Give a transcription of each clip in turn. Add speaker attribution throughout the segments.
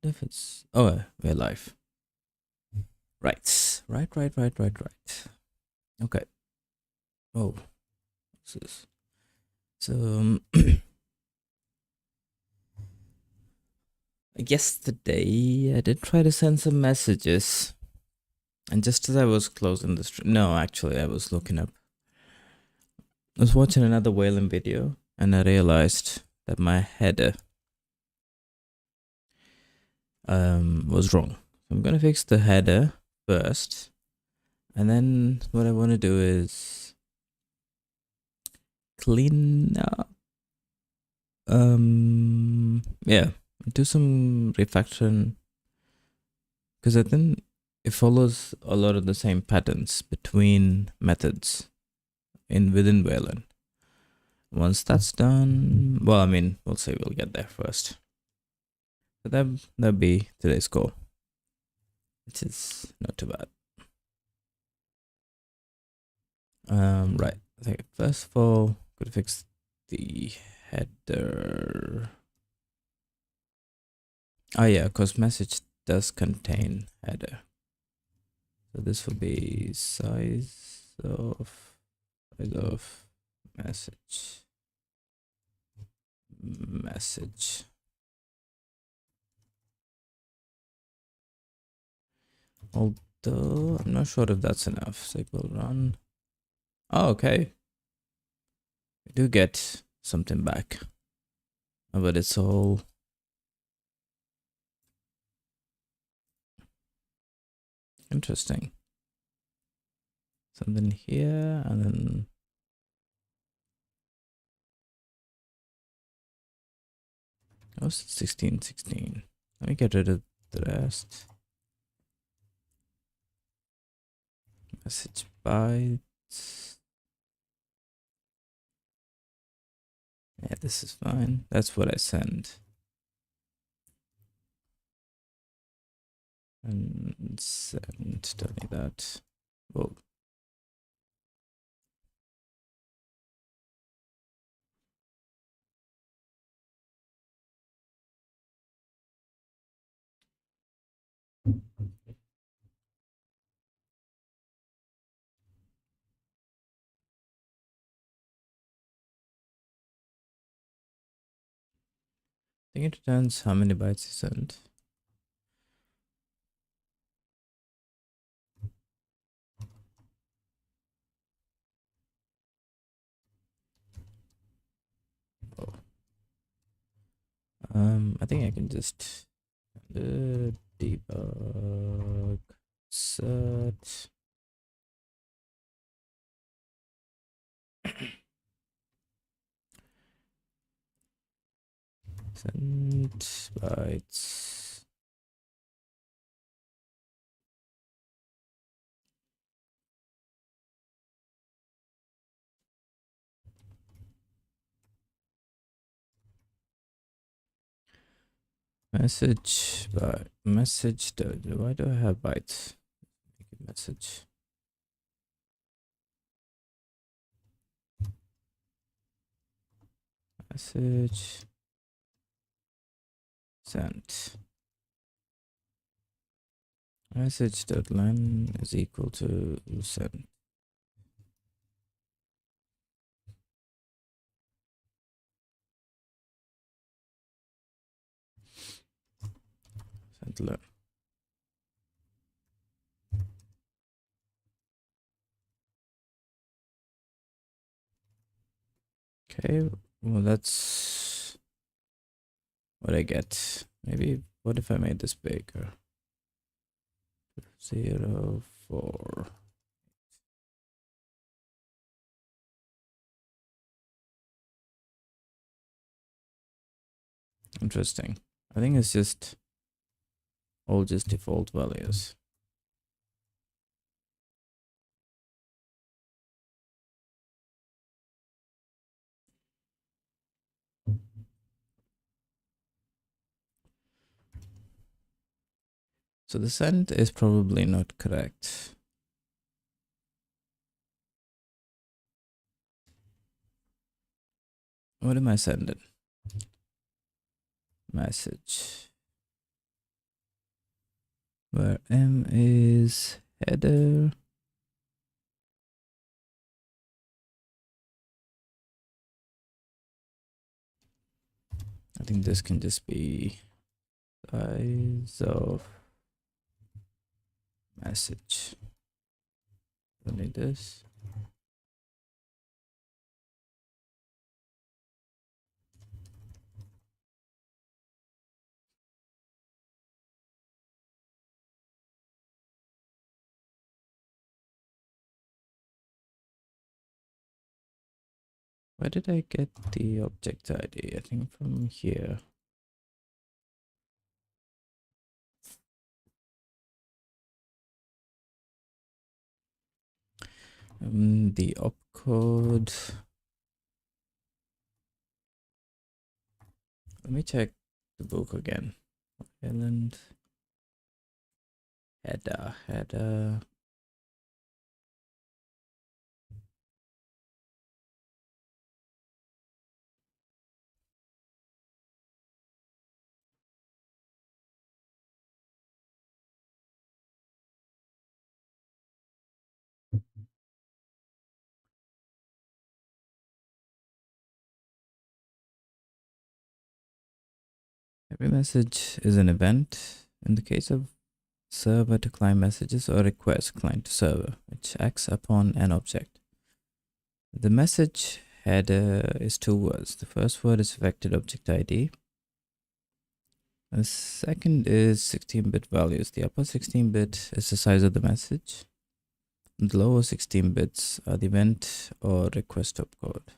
Speaker 1: if it's... Oh, we're live. Right. Right. Okay. Oh, what's this? So, yesterday I did try to send some messages. And just as I was closing the stream... No, actually, I was looking up. I was watching another wayland video, and I realized that my header was wrong. I'm gonna fix the header first. And then what I want to do is clean up. Yeah, do some refactoring, because I think it follows a lot of the same patterns between methods within wayland. Once that's done, well, I mean, we'll say we'll get there first. But that'll be today's goal, which is not too bad. Right. I think first of all, gotta fix the header. Oh yeah, because message does contain header. So this will be size of message. Although I'm not sure if that's enough. So it will run. Oh, okay. We do get something back, but it's all interesting. Something here, and then oh, 16. Let me get rid of the rest. Message bytes. Yeah, this is fine. That's what I sent. And send, don't need that. Whoa. I think it returns how many bytes you sent. Oh. I think I can just debug set send bytes. Message by message. Why do I have bytes? Make a message. Message sent. Message deadline is equal to send. Send. Okay, well that's what I get. Maybe what if I made this bigger? 0, 4. Interesting. I think it's just all just default values. So the send is probably not correct. What am I sending? Message. where M is header. I think this can just be size of message. Only this. Where did I get the object ID? I think from here. The opcode. Let me check the book again. Wayland header. Every message is an event. In the case of server to client messages or request client to server, which acts upon an object. The message header is two words. The first word is affected object ID. The second is 16-bit values. The upper 16-bit is the size of the message. The lower 16 bits are the event or request opcode.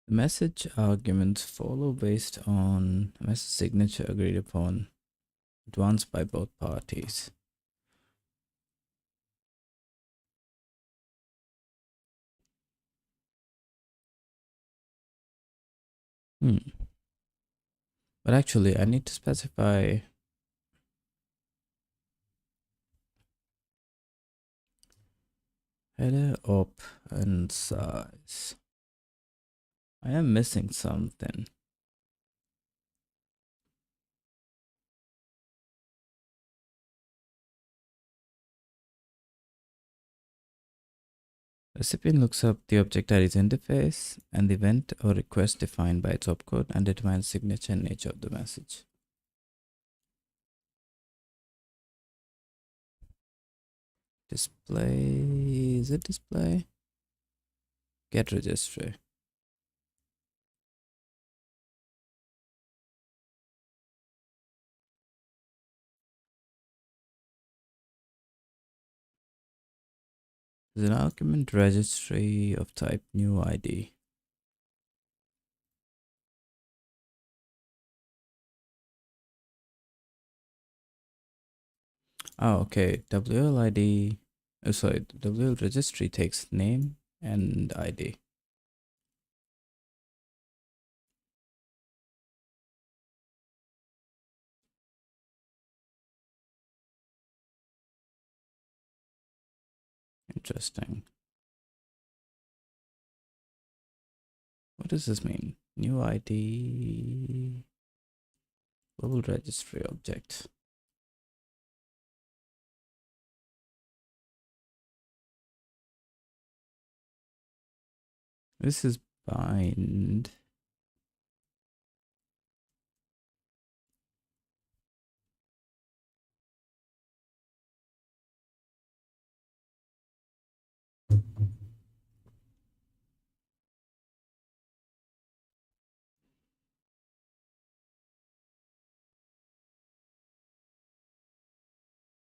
Speaker 1: The message arguments follow based on message signature agreed upon once by both parties. But actually, I need to specify header op and size. I am missing something. Recipient looks up the object ID's interface and the event or request defined by its opcode and determines signature and nature of the message. Display, is it display? Get registry. There's an argument registry of type new ID. Oh, okay. WL ID, oh, sorry, WL registry takes name and ID. Interesting. What does this mean? New ID, global registry object. This is bind.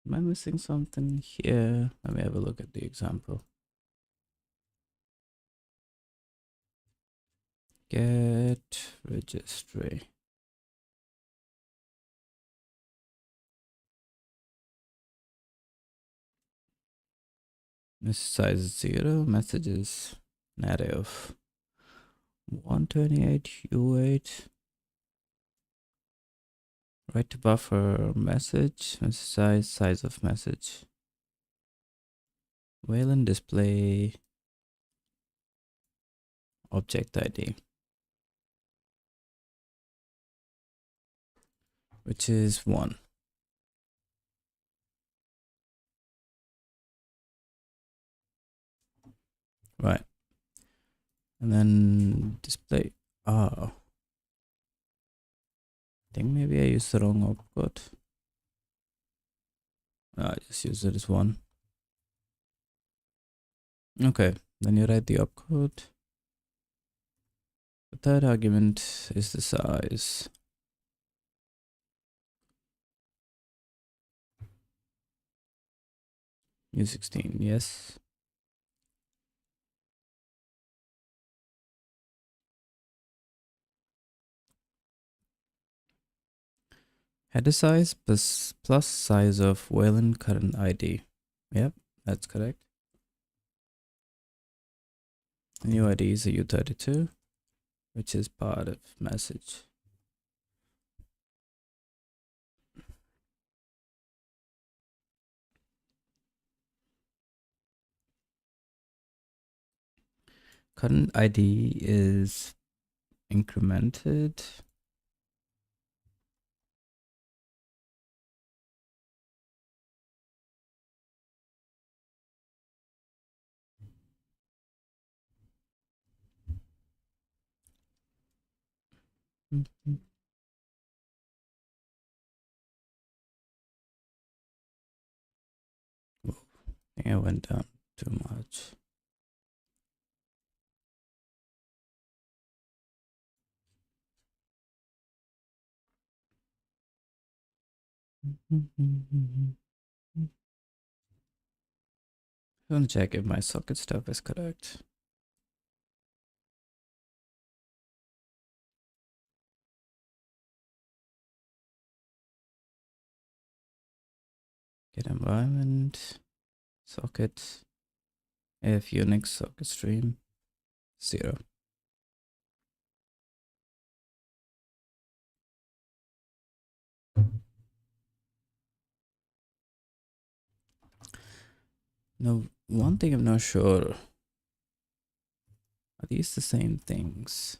Speaker 1: Am I missing something here? Let me have a look at the example. Get registry. This size is 0, messages narrative 128 U8. Write to buffer message size of message. wayland display object ID, which is 1. Right. And then display. I think maybe I used the wrong opcode. I just use it as 1. Okay, then you write the opcode. The third argument is the size. U16, yes. Header size plus size of wayland current ID. Yep, that's correct. New ID is a U32, which is part of message. Current ID is incremented. Whoa, I think I went down too much. I want to check if my socket stuff is correct. Get environment, socket, if Unix socket stream, 0. Now, one thing I'm not sure, are these the same things?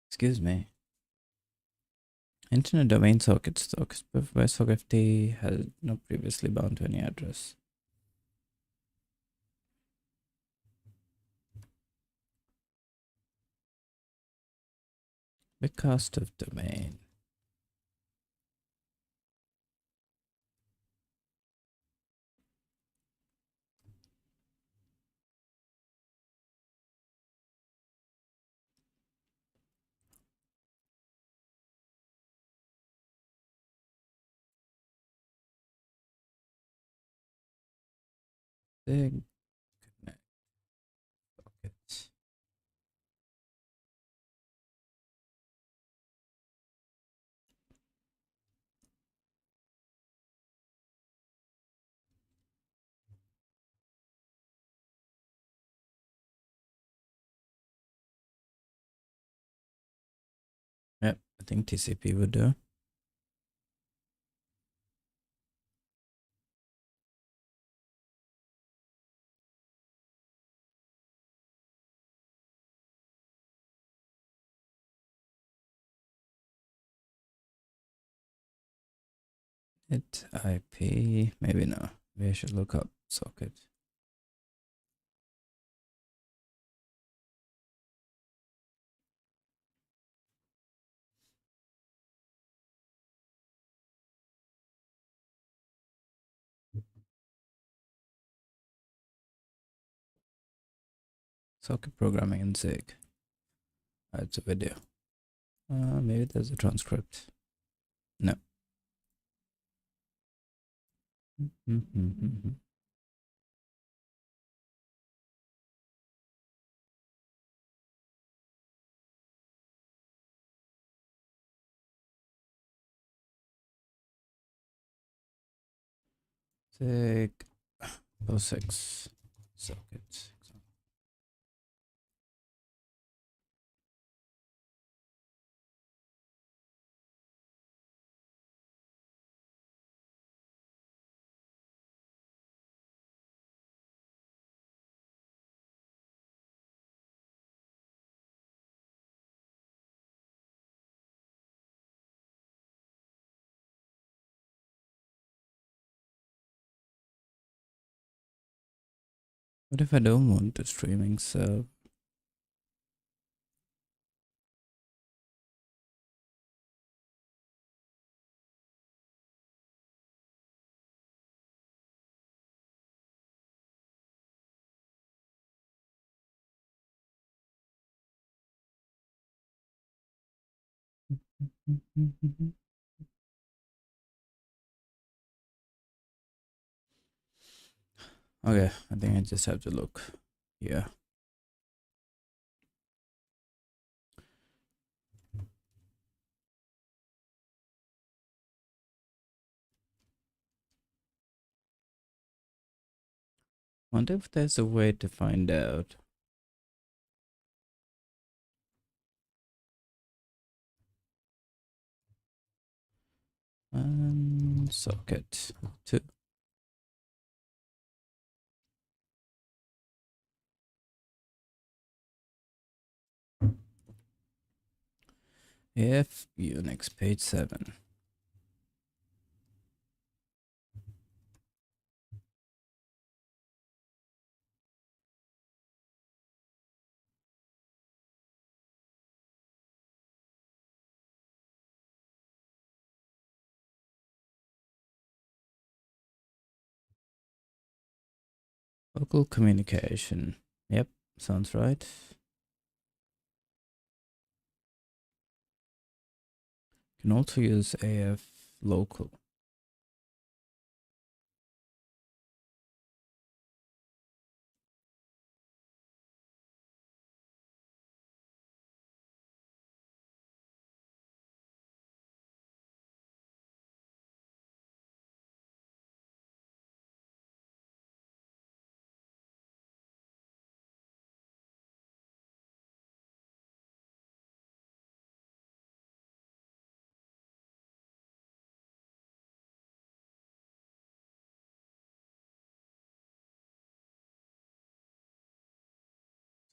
Speaker 1: Excuse me. Internet domain sockets, by socket FT has not previously bound to any address. Big cost of domain. Big connect sockets. Yep, I think TCP would do. It IP, maybe no. Maybe I should look up socket. Socket programming in Zig. It's a video. Maybe there's a transcript. No. Zig For Zig socket. What if I don't want to streaming? So okay, I think I just have to look. Yeah. Wonder if there's a way to find out. Socket 2. If Unix page 7. Local communication. Yep, sounds right. Can also use AF local.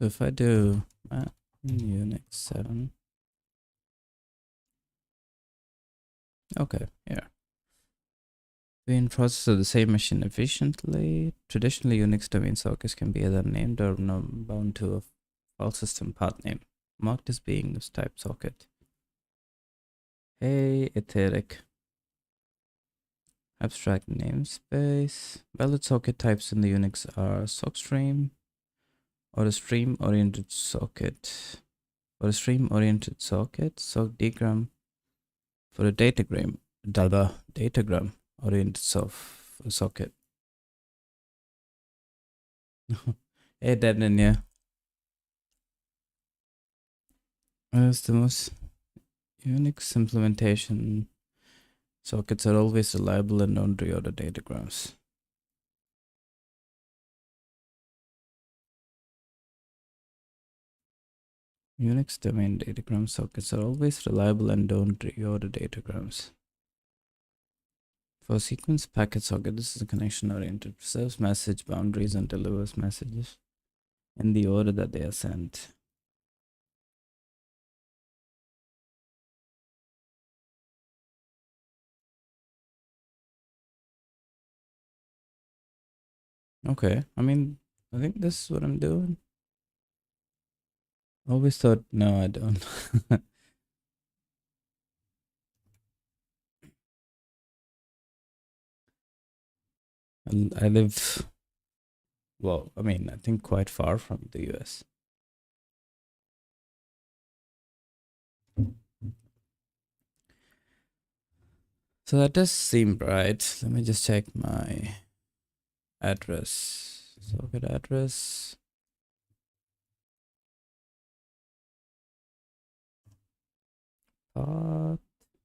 Speaker 1: So if I do Unix 7. Okay, yeah. Being processed on the same machine efficiently. Traditionally, Unix domain sockets can be either named or bound to a file system path name, marked as being this type socket. Hey, Etheric. Abstract namespace. Valid socket types in the Unix are sockstream or a stream-oriented socket. For a stream-oriented socket, sockdgram. For a datagram oriented socket. Hey, Devin, yeah. That's the most Unix implementation. Sockets are always reliable and don't reorder datagrams. Unix domain datagram sockets are always reliable and don't reorder datagrams. For sequence packet socket, this is a connection oriented, preserves message boundaries and delivers messages in the order that they are sent. Okay, I mean, I think this is what I'm doing. Always thought, no, I don't. I live, well, I mean, I think quite far from the US. So that does seem right. Let me just check my address. Socket address. Path.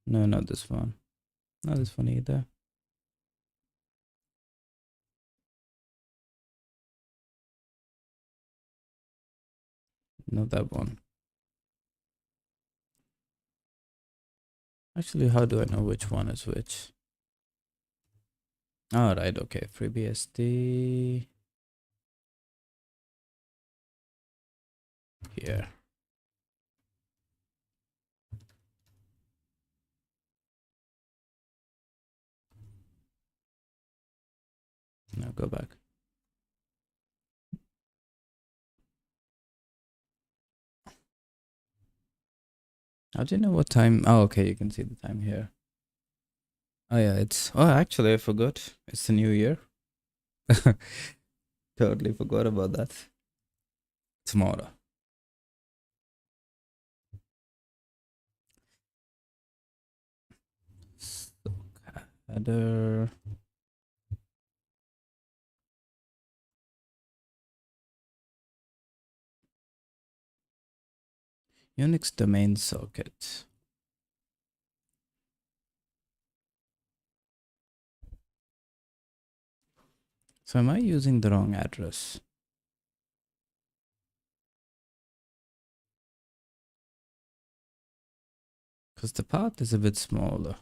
Speaker 1: No, not this one. Not this one either. Not that one. Actually, how do I know which one is which? All right, okay. FreeBSD. Here. Now go back. How do you know what time? Oh, okay, you can see the time here. Oh yeah, it's, oh, actually I forgot. It's the new year. Totally forgot about that. Tomorrow. So, header. Unix domain socket. So am I using the wrong address? Because the path is a bit smaller.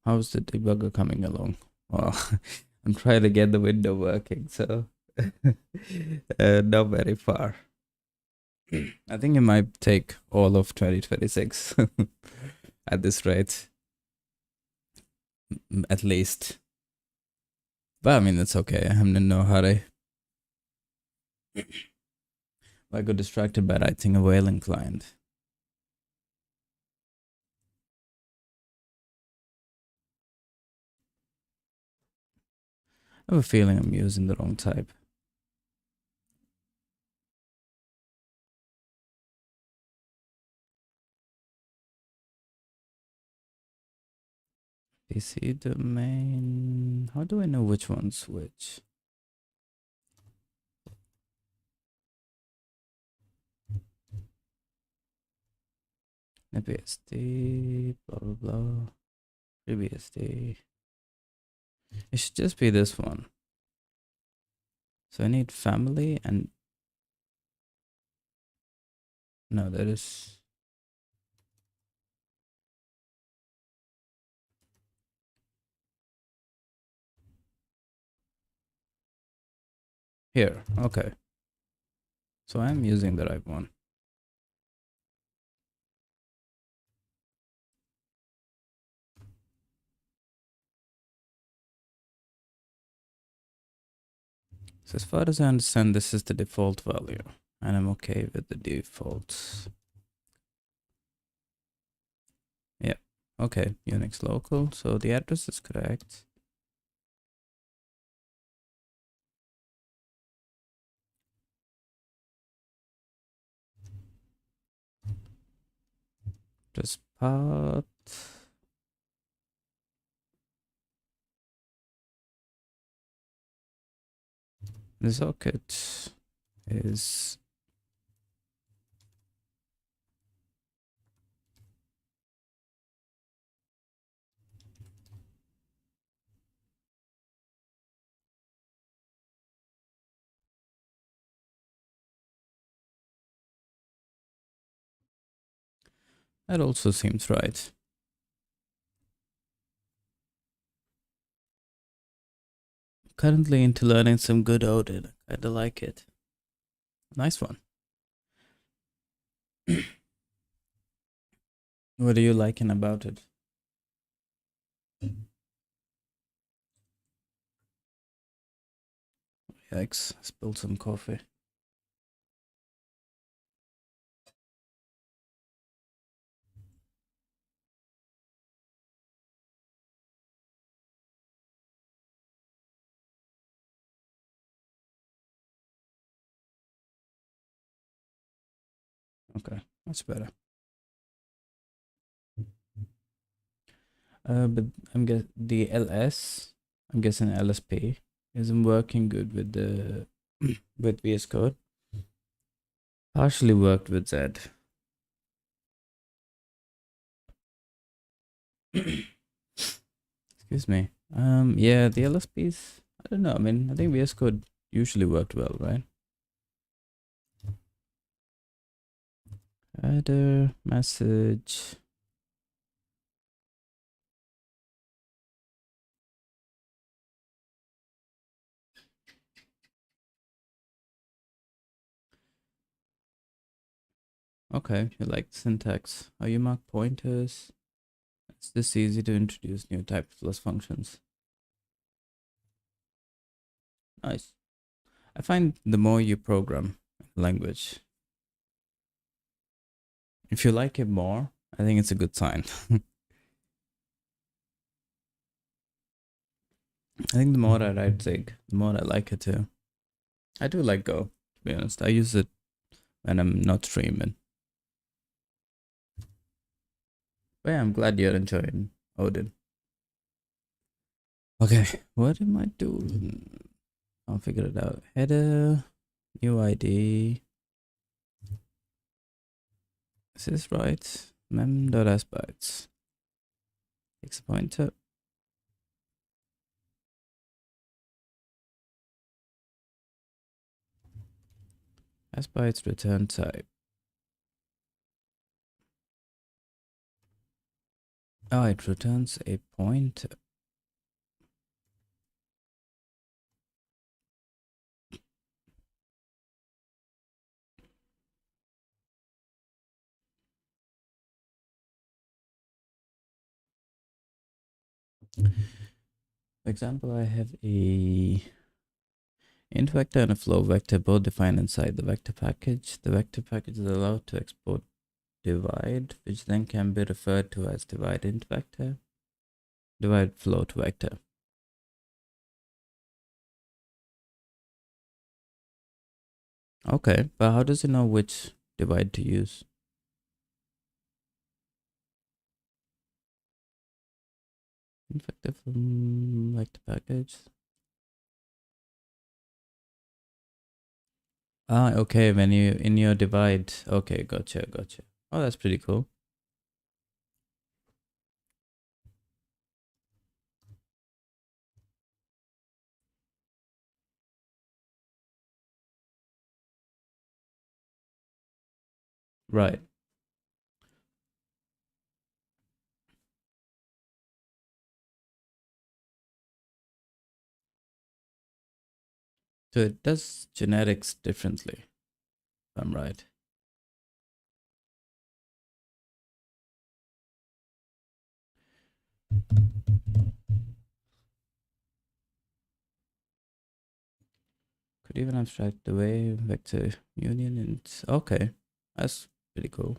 Speaker 1: How's the debugger coming along? Well, I'm trying to get the window working, so not very far. I think it might take all of 2026 at this rate, at least. But I mean, it's okay. I'm in no hurry. I got distracted by writing a wayland client. I have a feeling I'm using the wrong type. PC domain. How do I know which one's which? FreeBSD, blah blah blah. FreeBSD. It should just be this one. So I need family and no, that is here. Okay. So I'm using the right one. So as far as I understand, this is the default value, and I'm okay with the defaults. Yeah. Okay. Unix local. So the address is correct. Just path. The socket is that also seems right. Currently into learning some good Odin. I kinda like it. Nice one. What are you liking about it? Yikes, spilled some coffee. Okay, that's better. But I'm guess the LS, I'm guessing LSP, isn't working good with the with VS Code. Partially worked with Z. Excuse me. Yeah, the LSPs, I don't know. I mean, I think VS Code usually worked well, right? Header, message. Okay, you like syntax. How you mark pointers? It's this easy to introduce new types plus functions. Nice. I find the more you program language, if you like it more, I think it's a good sign. I think the more I write Zig, the more I like it too. I do like Go, to be honest. I use it when I'm not streaming. But yeah, I'm glad you're enjoying Odin. Okay, what am I doing? I'll figure it out. Header, new ID. Is this right? mem.asbytes. Takes a pointer. Asbytes return type. Oh, it returns a pointer. For example, I have a int vector and a flow vector both defined inside the vector package. The vector package is allowed to export divide, which then can be referred to as divide int vector, divide float vector. Okay, but how does it know which divide to use? Int vector from vector package. Ah, okay, when you in your divide. Okay, gotcha. Oh, that's pretty cool. Right. So it does genetics differently, if I'm right. Could even abstract the way vector union and okay, that's pretty cool.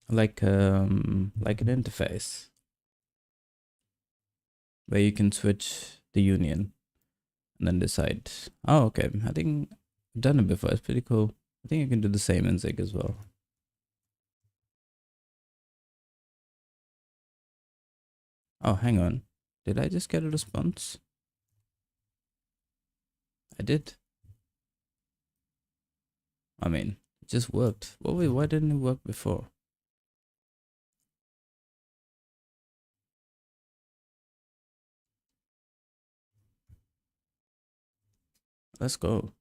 Speaker 1: Like an interface where you can switch the union and then decide. Oh, okay. I think I've done it before. It's pretty cool. I think you can do the same in Zig as well. Oh, hang on. Did I just get a response? I did. I mean, it just worked. Why didn't it work before? Let's go.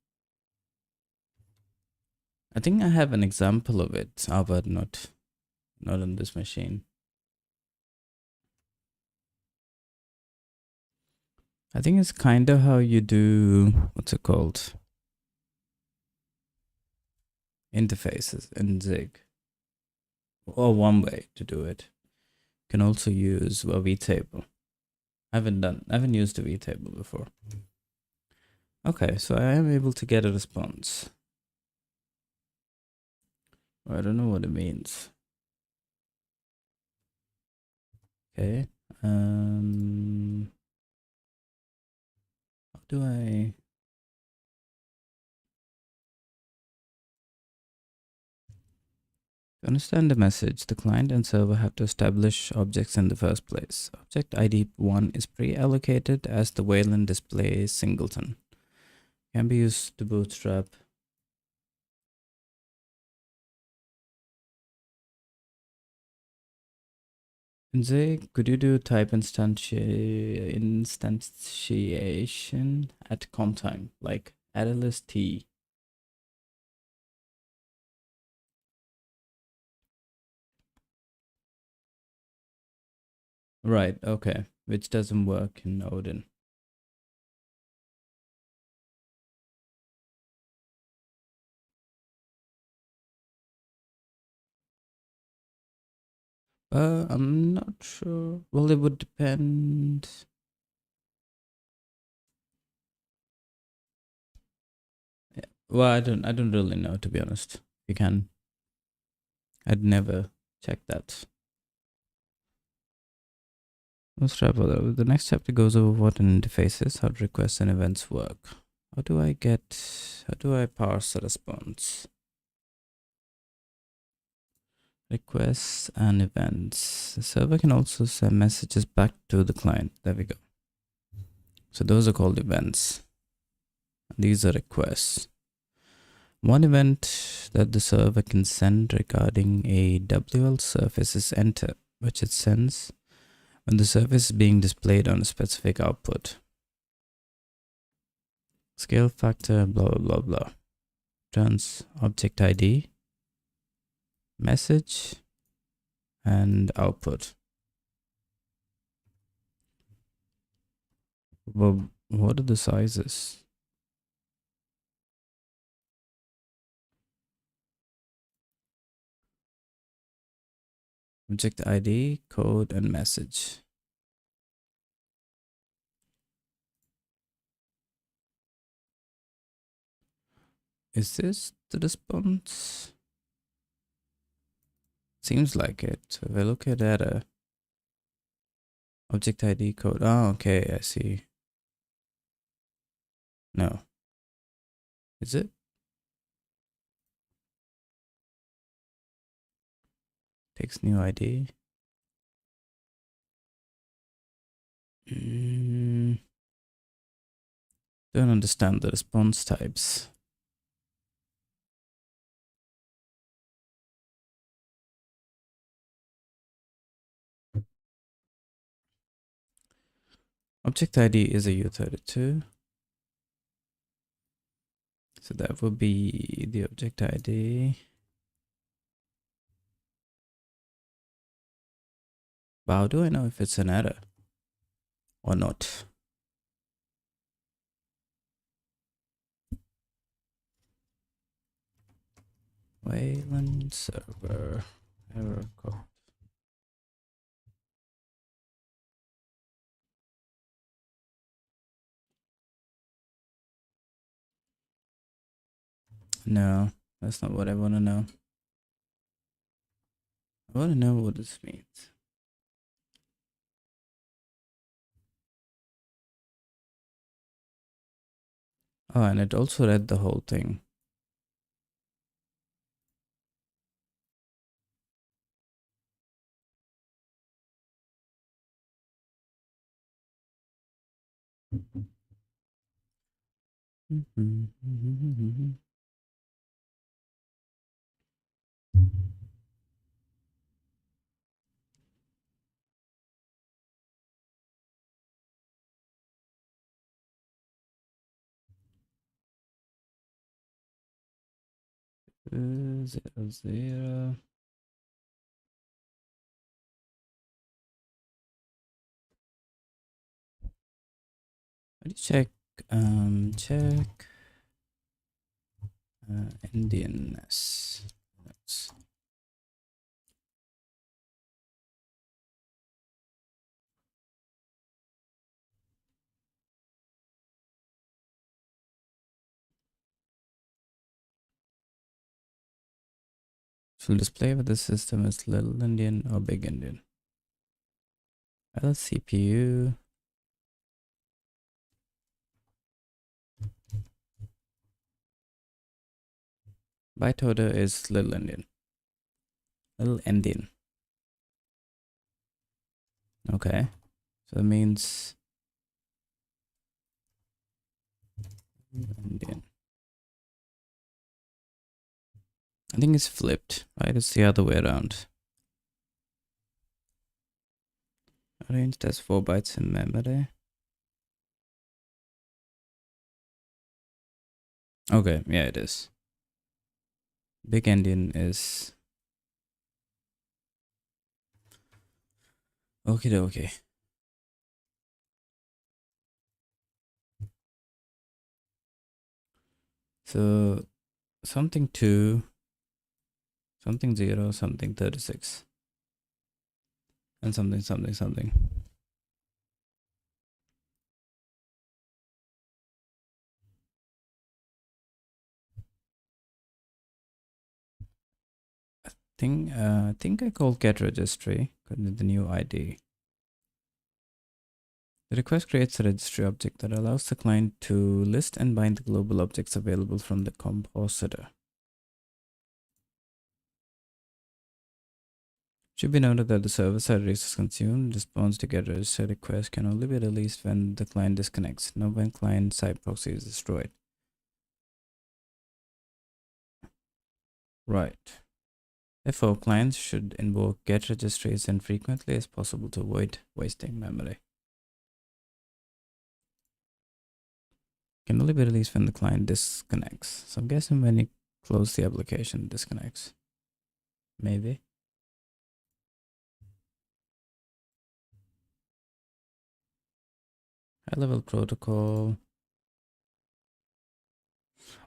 Speaker 1: I think I have an example of it, but not on this machine. I think it's kind of how you do, what's it called? Interfaces in Zig. Or one way to do it. You can also use a vtable. I haven't used a vtable before. Okay, so I am able to get a response. I don't know what it means. Okay. How do I To understand the message, the client and server have to establish objects in the first place. Object ID 1 is pre-allocated as the wayland display singleton. Can be used to bootstrap. In Zig, could you do type instantiation at comp time, like add a list T? Right, okay, which doesn't work in Odin. I'm not sure. Well, it would depend. Yeah. Well, I don't really know, to be honest. You can. I'd never check that. Let's try further. The next chapter goes over what an interface is, how requests and events work. How do I parse a response? Requests and events. The server can also send messages back to the client. There we go. So those are called events. These are requests. One event that the server can send regarding a WL surface is enter, which it sends when the surface is being displayed on a specific output. Scale factor, blah, blah, blah, blah. Turns object ID, message, and output. Well, what are the sizes? Object ID, code, and message. Is this the response? Seems like it. So if I look at data, object ID code. Oh, okay, I see. No. Is it? Takes new ID. Don't understand the response types. Object ID is a U32. So that would be the object ID. But how do I know if it's an error or not? Wayland server error code. No, that's not what I want to know. I want to know what this means. Oh, and it also read the whole thing. Zero, zero. How do you check? Check Indianness. Let's Full display with the system is little Indian or big Indian. Well, CPU. Byte order is little Indian. little endian. Okay, so it means endian. I think it's flipped, right? It's the other way around. Arranged as 4 bytes in memory. Okay, yeah, it is. Big endian is okay. So something 2, something 0, something 36, and something. I think I called get registry because of the new ID. The request creates a registry object that allows the client to list and bind the global objects available from the compositor. Should be noted that the server-side resource consumed response to get register request can only be released when the client disconnects, not when client-side proxy is destroyed. Right. Therefore, clients should invoke get registry as infrequently as possible to avoid wasting memory. Can only be released when the client disconnects. So I'm guessing when you close the application, it disconnects. Maybe. High-level protocol.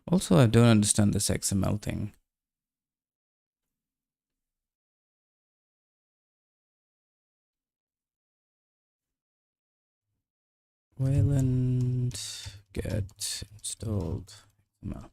Speaker 1: Also, I don't understand this XML thing. Wayland get installed XML.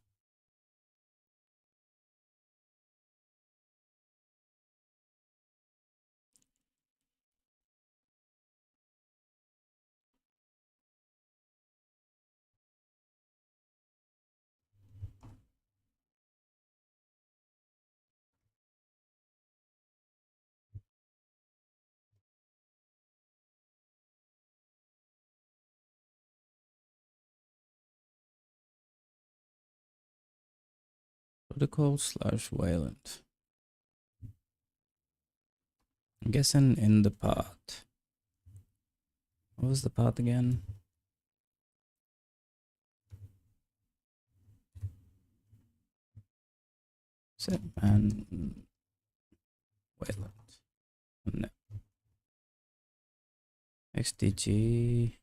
Speaker 1: Protocol / Wayland. I'm guessing in the path. What was the path again? Set and Wayland. No. XDG.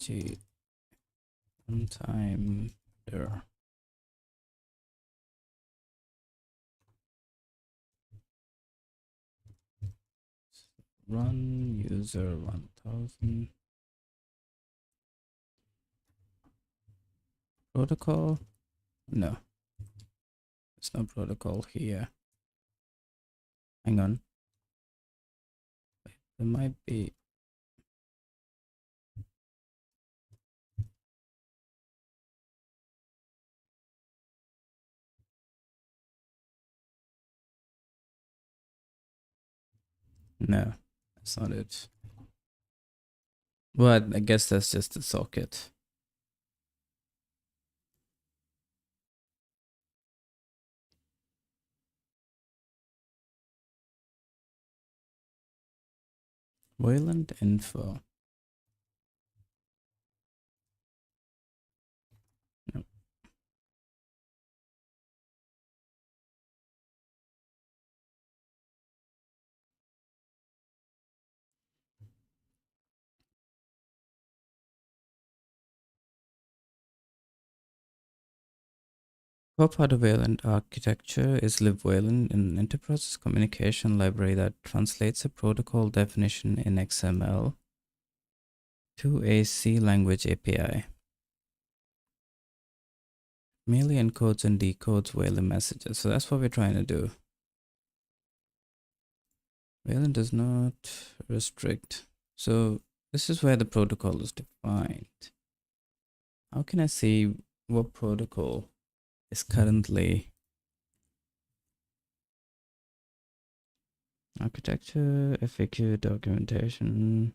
Speaker 1: XDG. Runtime there. Run user 1000. Protocol? No. It's no protocol here. Hang on. Wait, there might be. No, that's not it. Well, I guess that's just the socket. Wayland info. No. Core part of Wayland architecture is libwayland, an interprocess communication library that translates a protocol definition in XML to a C language API. Merely encodes and decodes Wayland messages. So that's what we're trying to do. Wayland does not restrict. So this is where the protocol is defined. How can I see what protocol
Speaker 2: is currently architecture, FAQ, documentation.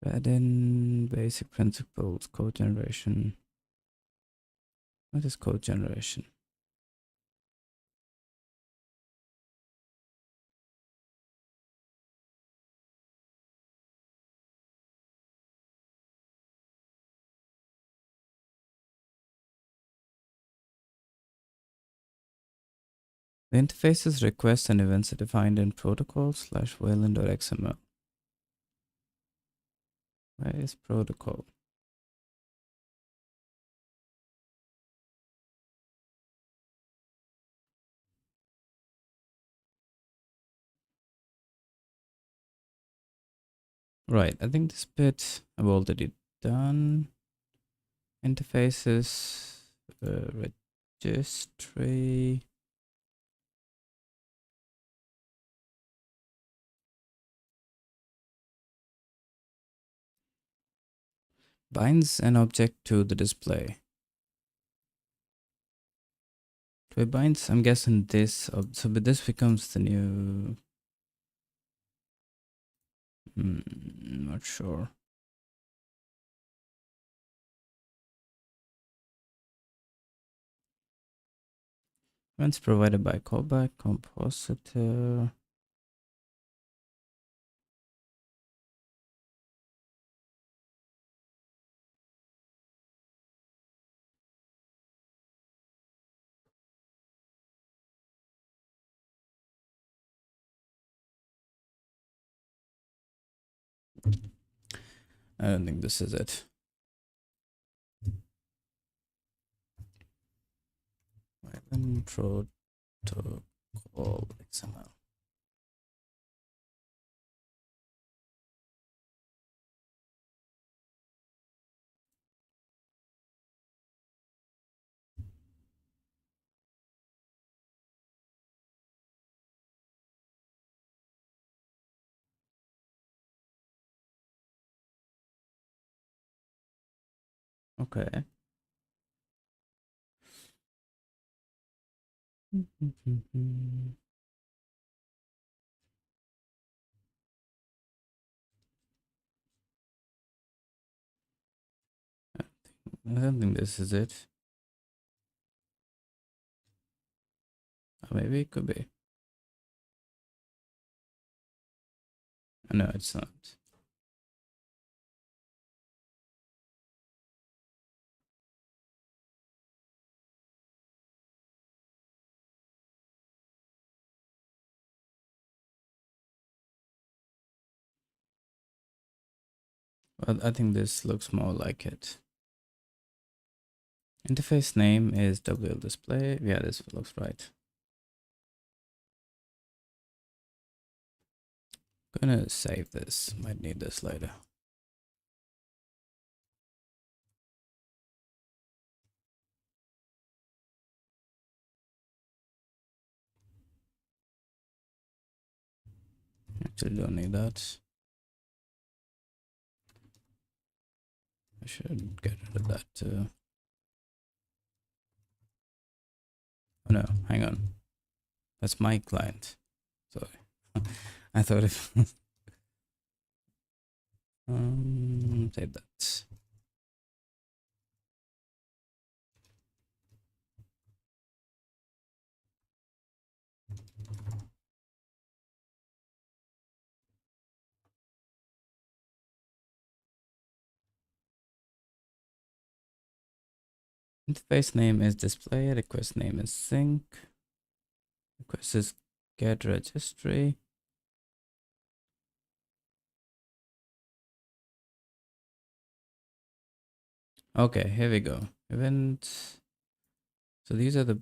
Speaker 2: Add in basic principles, code generation. What is code generation? The interfaces, requests, and events are defined in protocol/wayland or XML. Where is protocol? Right, I think this bit I've already done. Interfaces, registry. Binds an object to the display. To it binds, I'm guessing this, so but this becomes the new, not sure. Events provided by callback, compositor. I don't think this is it. Wayland protocol XML. Okay. I don't think this is it. Or maybe it could be. No, it's not. But I think this looks more like it. Interface name is WL display. Yeah, this looks right. Gonna save this. Might need this later. Actually, don't need that. I should get rid of that too. Oh no, hang on. That's my client. Sorry. I thought if save that. Interface name is display, request name is sync, request is get registry. Okay, here we go. Event. So these are the,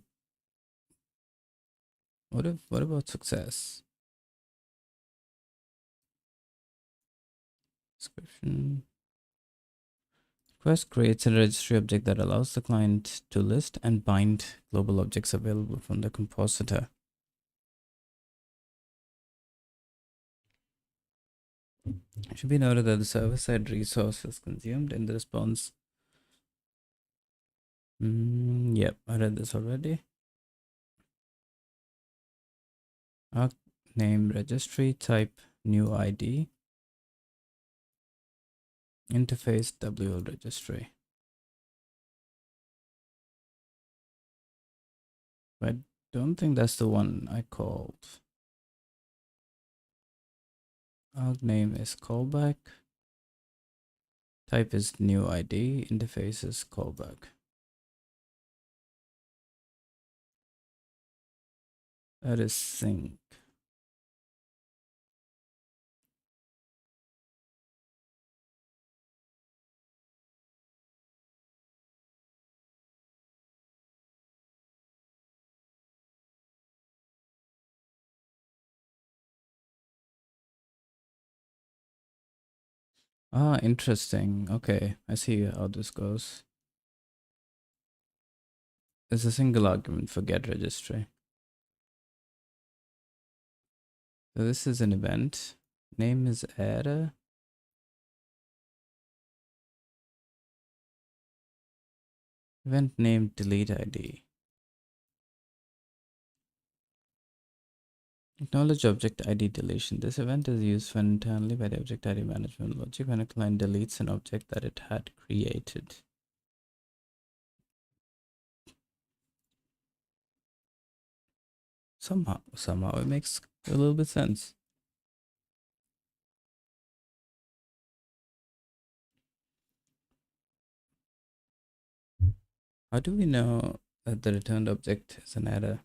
Speaker 2: what about success? Description. Request creates a registry object that allows the client to list and bind global objects available from the compositor. It should be noted that the server-side resource is consumed in the response. Yep, I read this already. Arc name registry type new ID. Interface WL registry. I don't think that's the one I called. Arc name is callback. Type is new ID. Interface is callback. That is sync. Ah, interesting. Okay, I see how this goes. There's a single argument for get registry. So this is an event. Name is error. Event name delete ID. Acknowledge object ID deletion. This event is used for internally by the object ID management logic when a client deletes an object that it had created. Somehow it makes a little bit sense. How do we know that the returned object is an error?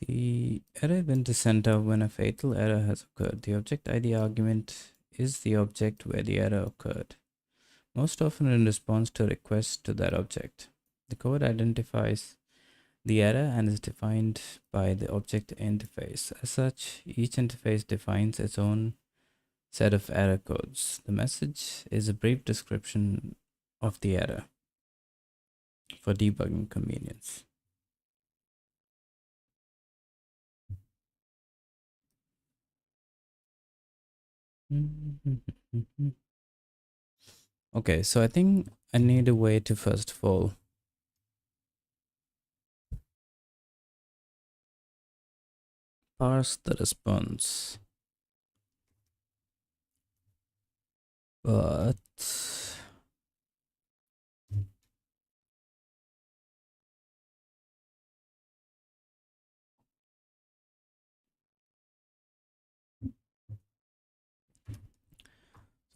Speaker 2: The error event is sent out when a fatal error has occurred. The object ID argument is the object where the error occurred, most often in response to a request to that object. The code identifies the error and is defined by the object interface. As such, each interface defines its own set of error codes. The message is a brief description of the error for debugging convenience. Okay, so I think I need a way to first of all parse the response. But so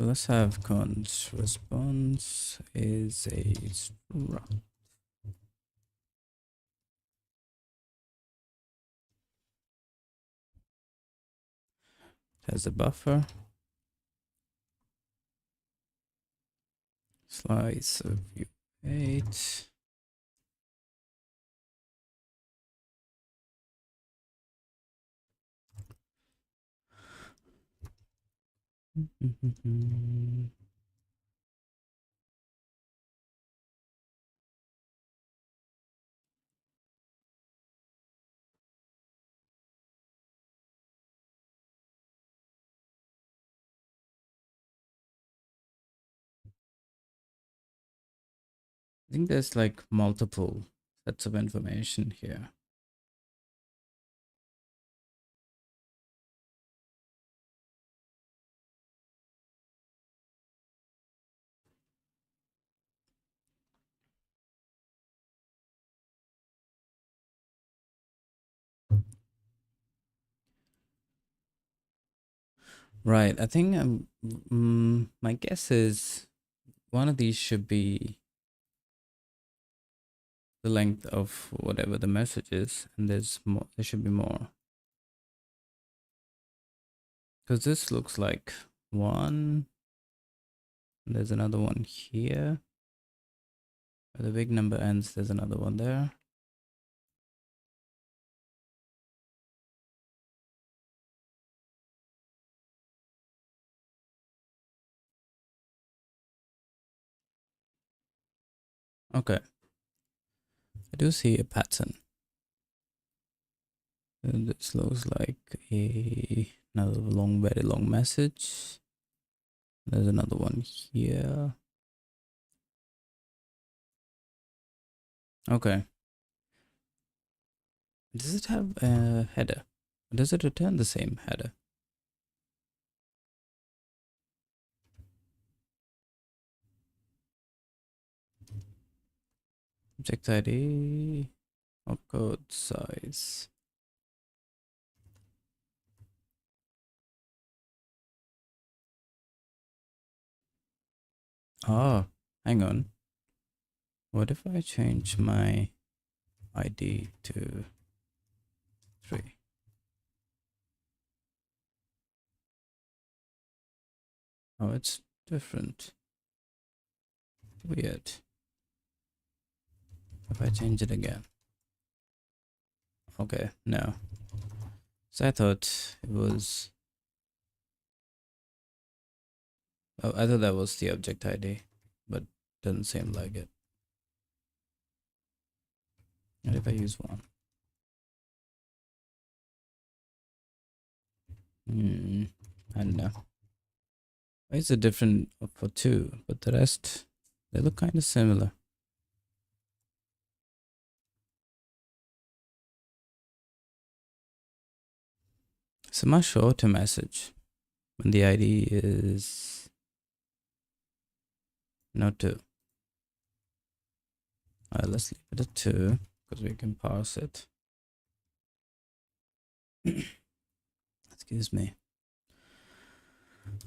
Speaker 2: let's have const response is a struct. Has a buffer. Slice of view 8. I think there's like multiple sets of information here. Right. I think my guess is one of these should be the length of whatever the message is, and there's more. There should be more. Because this looks like one. And there's another one here. Where the big number ends, there's another one there. Okay. I do see a pattern. This looks like another very long message. There's another one here. Okay. Does it have a header? Does it return the same header? Object ID or code size. Oh, hang on. What if I change my ID to 3? Oh, it's different. Weird. If I change it again. Okay, no. So I thought it was... Oh, I thought that was the object ID, but doesn't seem like it. And if I use 1? I don't know. Why is it different for 2, but the rest, they look kind of similar. So much shorter message when the ID is not 2. Alright, let's leave it at 2 because we can parse it. Excuse me.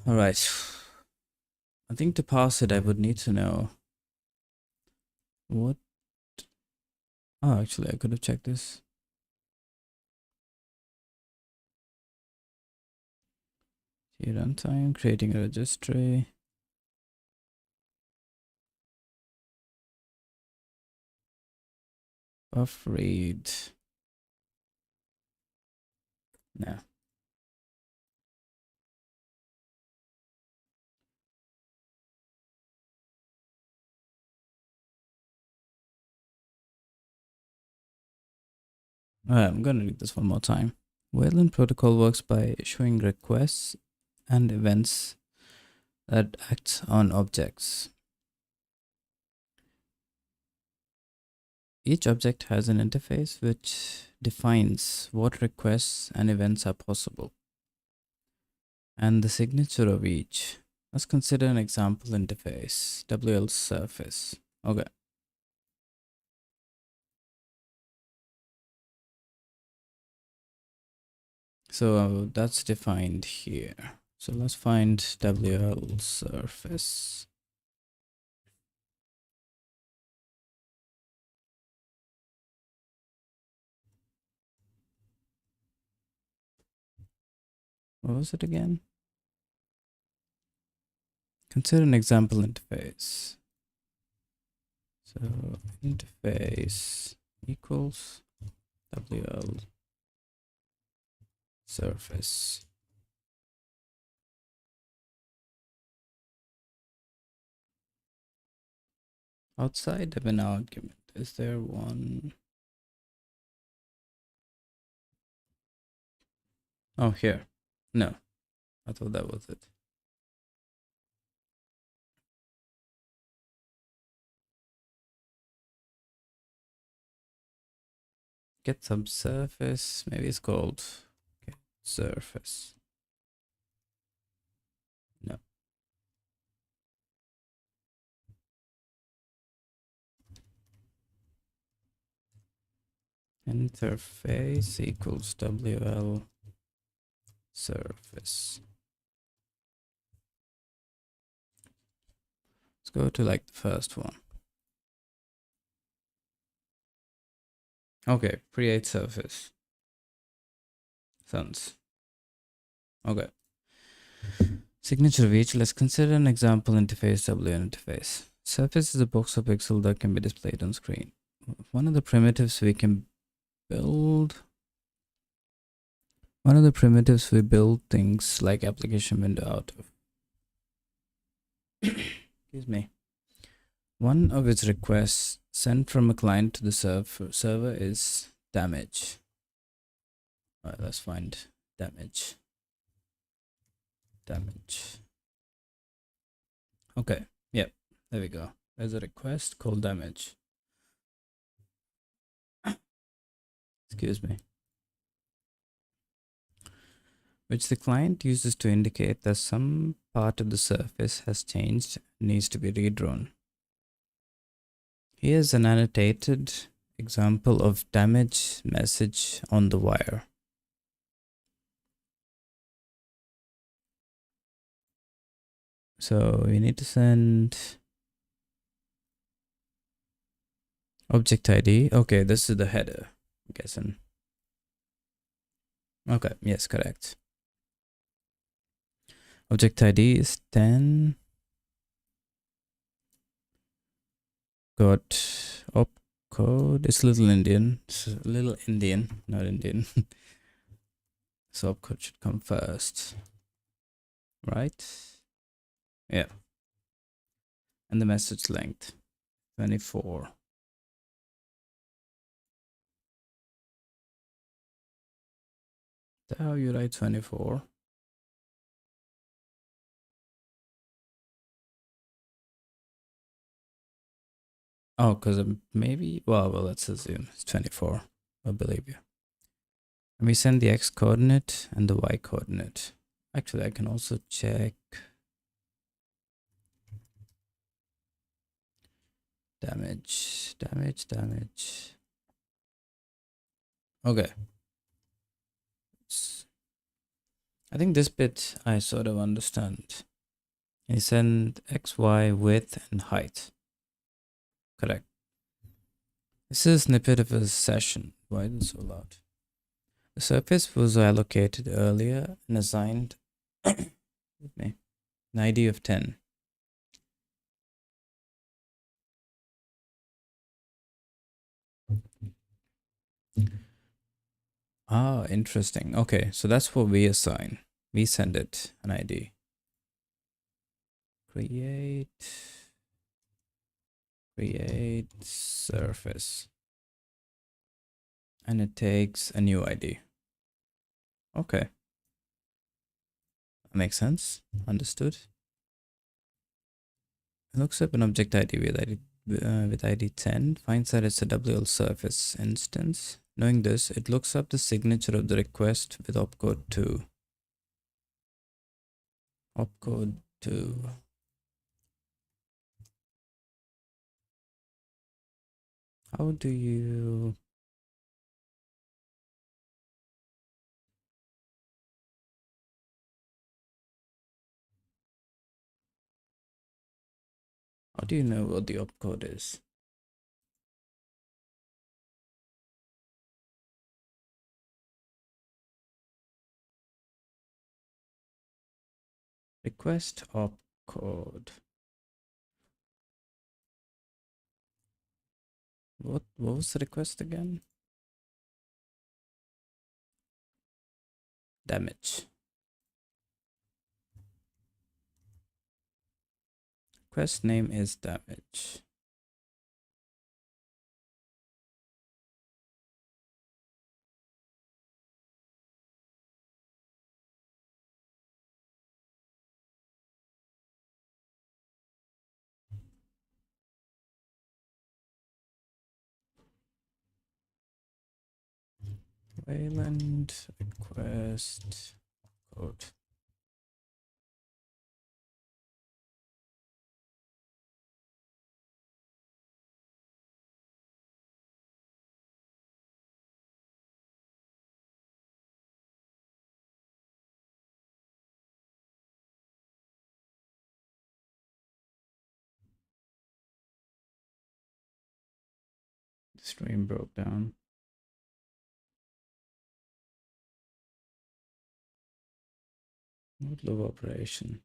Speaker 2: Alright. I think to parse it, I would need to know what... Oh, actually, I could have checked this. See runtime, creating a registry. Buff read. No. Alright, I'm gonna read this one more time. Wayland protocol works by issuing requests and events that act on objects. Each object has an interface which defines what requests and events are possible, and the signature of each. Let's consider an example interface, WL surface. Okay. So that's defined here. So let's find WL surface. What was it again? Consider an example interface. So interface equals WL surface. Outside of an argument, is there one? Oh, here. No, I thought that was it. Get subsurface. Maybe it's called get surface. No. Interface equals WL surface. Let's go to like the first one. Okay, create surface. Sounds okay. Signature of each. Let's consider an example interface, WL interface. Surface is a box or pixel that can be displayed on screen. One of the primitives we build things like application window out of. Excuse me. One of its requests sent from a client to the server is damage. All right, let's find damage. Okay, yep, there we go. There's a request called damage. Excuse me. Which the client uses to indicate that some part of the surface has changed and needs to be redrawn. Here's an annotated example of damage message on the wire. So we need to send object ID. Okay, this is the header, I'm guessing. Okay, yes, correct. Object ID is 10. Got opcode. It's little Indian. Not Indian. So opcode should come first, right? Yeah. And the message length 24. How you write 24? Oh, because maybe, well, let's assume it's 24. I believe you. And we send the X coordinate and the Y coordinate. Actually, I can also check damage. Okay. I think this bit I sort of understand. You send X, Y, width, and height. Correct. This is a snippet of a session. Why is it so loud? The surface was allocated earlier and assigned with me an ID of 10. Ah, interesting. Okay, so that's what we assign. We send it an ID. Create surface. And it takes a new ID. Okay. That makes sense. Understood. It looks up an object ID with ID 10, finds that it's a WL surface instance. Knowing this, it looks up the signature of the request with opcode 2. Opcode 2. How do you... How do you know what the opcode is? Request opcode. What was the request again? Damage. Request name is damage. Wayland request code. The stream broke down. Mode of operation.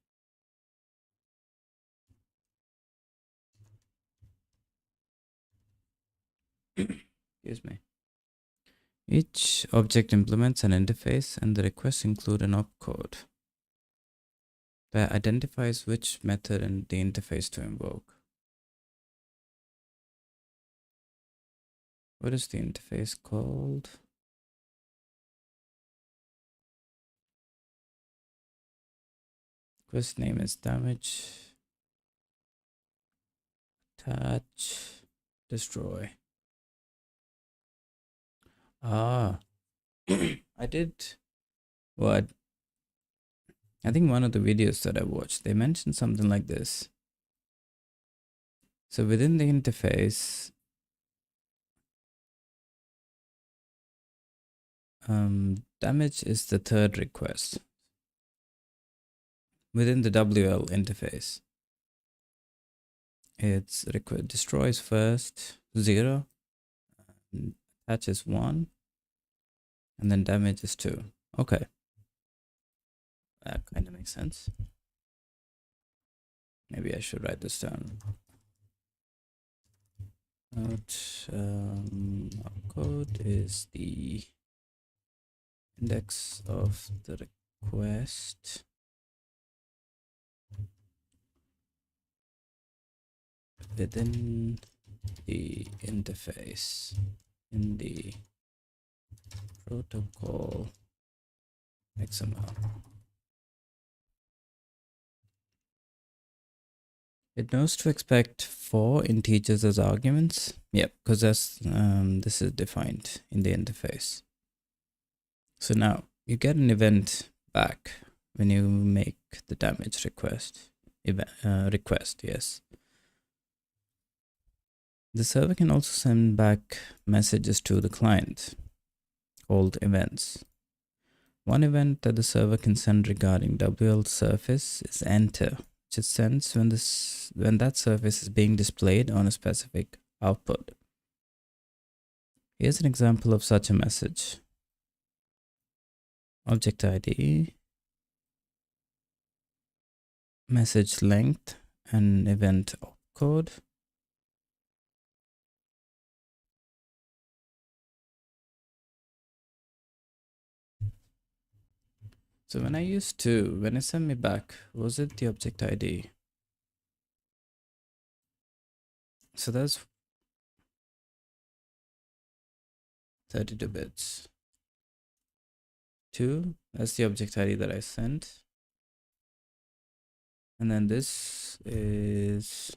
Speaker 2: Excuse me. Each object implements an interface and the requests include an opcode that identifies which method in the interface to invoke. What is the interface called? Request name is damage, attach, destroy. Ah, I did what? I think one of the videos that I watched, they mentioned something like this. So within the interface, damage is the third request within the WL interface. It's destroys first 0, attaches 1, and then damage is 2. Okay, that kind of makes sense. Maybe I should write this down. Code is the index of the request within the interface in the protocol XML. It knows to expect 4 integers as arguments. Yep, because that's this is defined in the interface. So now you get an event back when you make the damage request. Request, yes. The server can also send back messages to the client called events. One event that the server can send regarding WL surface is enter, which it sends when that surface is being displayed on a specific output. Here's an example of such a message. Object ID, message length, and event opcode. So when it sent me back, was it the object ID? So that's 32 bits. 2, that's the object ID that I sent. And then this is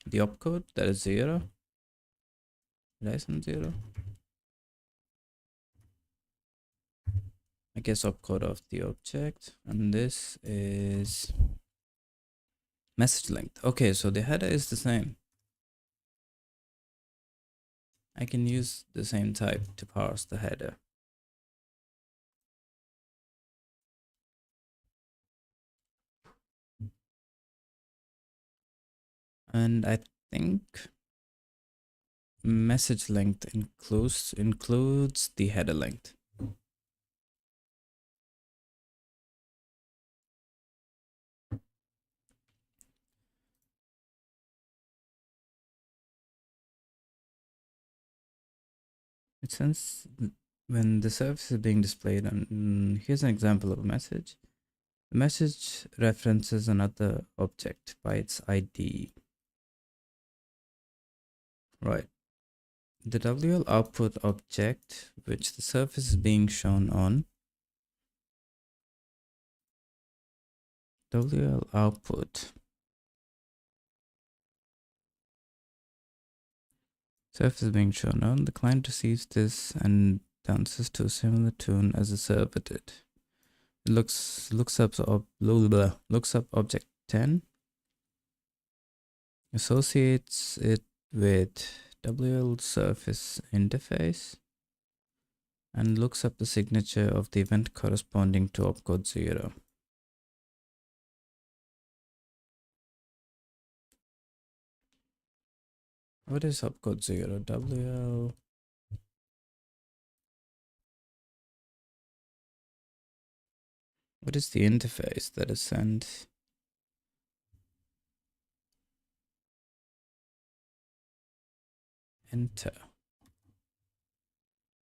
Speaker 2: the opcode, that is 0. Did I send 0? I guess opcode of the object. And this is message length. Okay, so the header is the same. I can use the same type to parse the header. And I think message length includes the header length. It sends when the service is being displayed on. Here's an example of a message. The message references another object by its ID. Right. The WL output object, which the surface is being shown on, WL output surface is being shown on. The client receives this and dances to a similar tune as the server did. It looks up object 10, associates it with WL surface interface, and looks up the signature of the event corresponding to opcode 0. What is opcode 0? WL. What is the interface that is sent? Enter.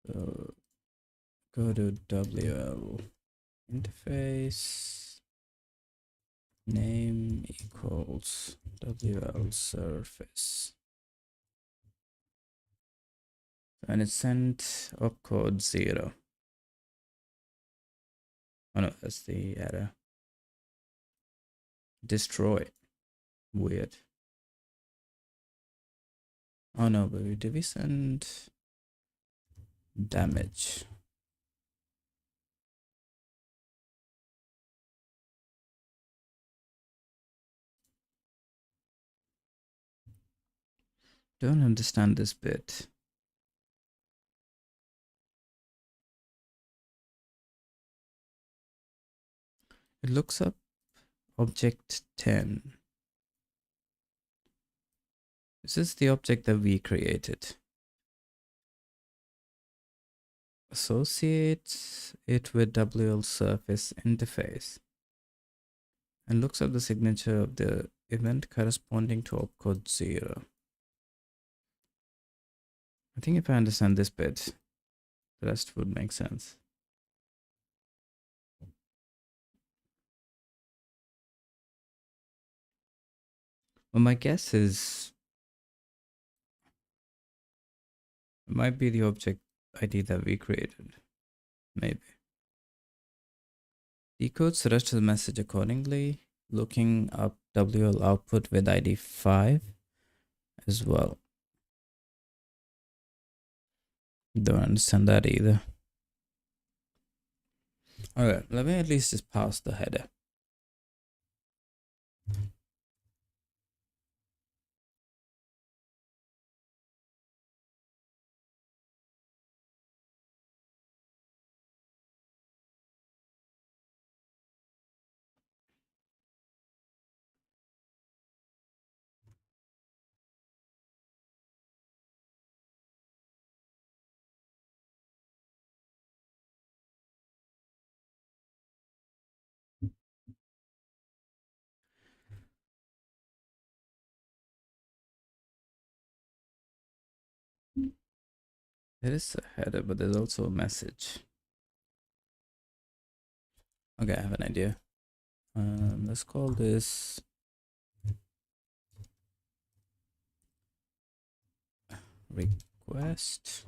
Speaker 2: So go to WL interface. Name equals WL surface. And it sent opcode 0. Oh no, that's the error. Destroy. Weird. Oh no, but did we send damage? Don't understand this bit. It looks up object 10. Is this the object that we created? Associates it with WL surface interface and looks up the signature of the event corresponding to opcode 0. I think if I understand this bit, the rest would make sense. Well, my guess is it might be the object ID that we created. Maybe. Decodes the rest of the message accordingly, looking up WL output with ID 5 as well. Don't understand that either. Alright, let me at least just pass the header. There is a header, but there's also a message. Okay, I have an idea. Let's call this request.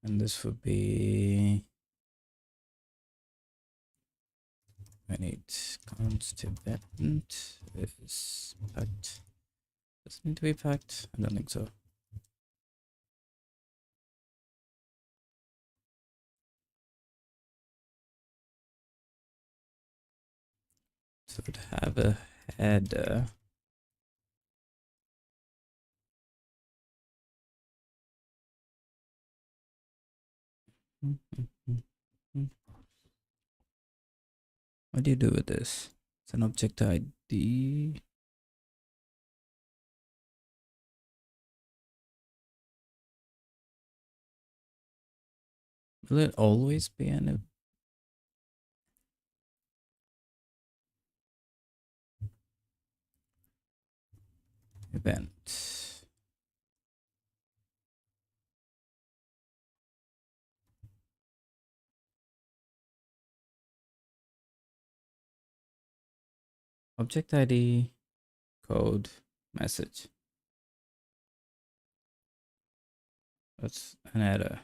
Speaker 2: And this would be when it comes to event is packed. Does it need to be packed? I don't think so. So it would have a header. What do you do with this? It's an object ID. Will it always be an event? Object ID, code, message. That's an error.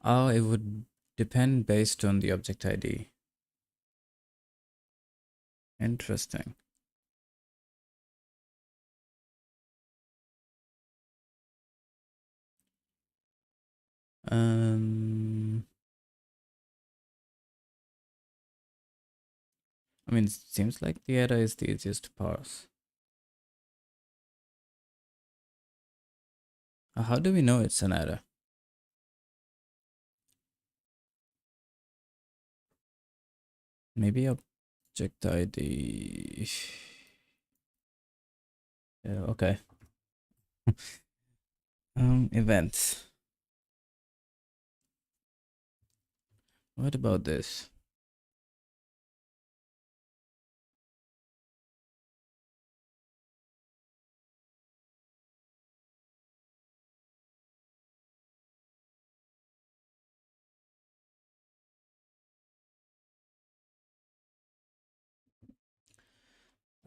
Speaker 2: Oh, it would depend based on the object ID. Interesting. I mean, it seems like the error is the easiest to parse. How do we know it's an error? Maybe object ID. Yeah, okay. Events. What about this?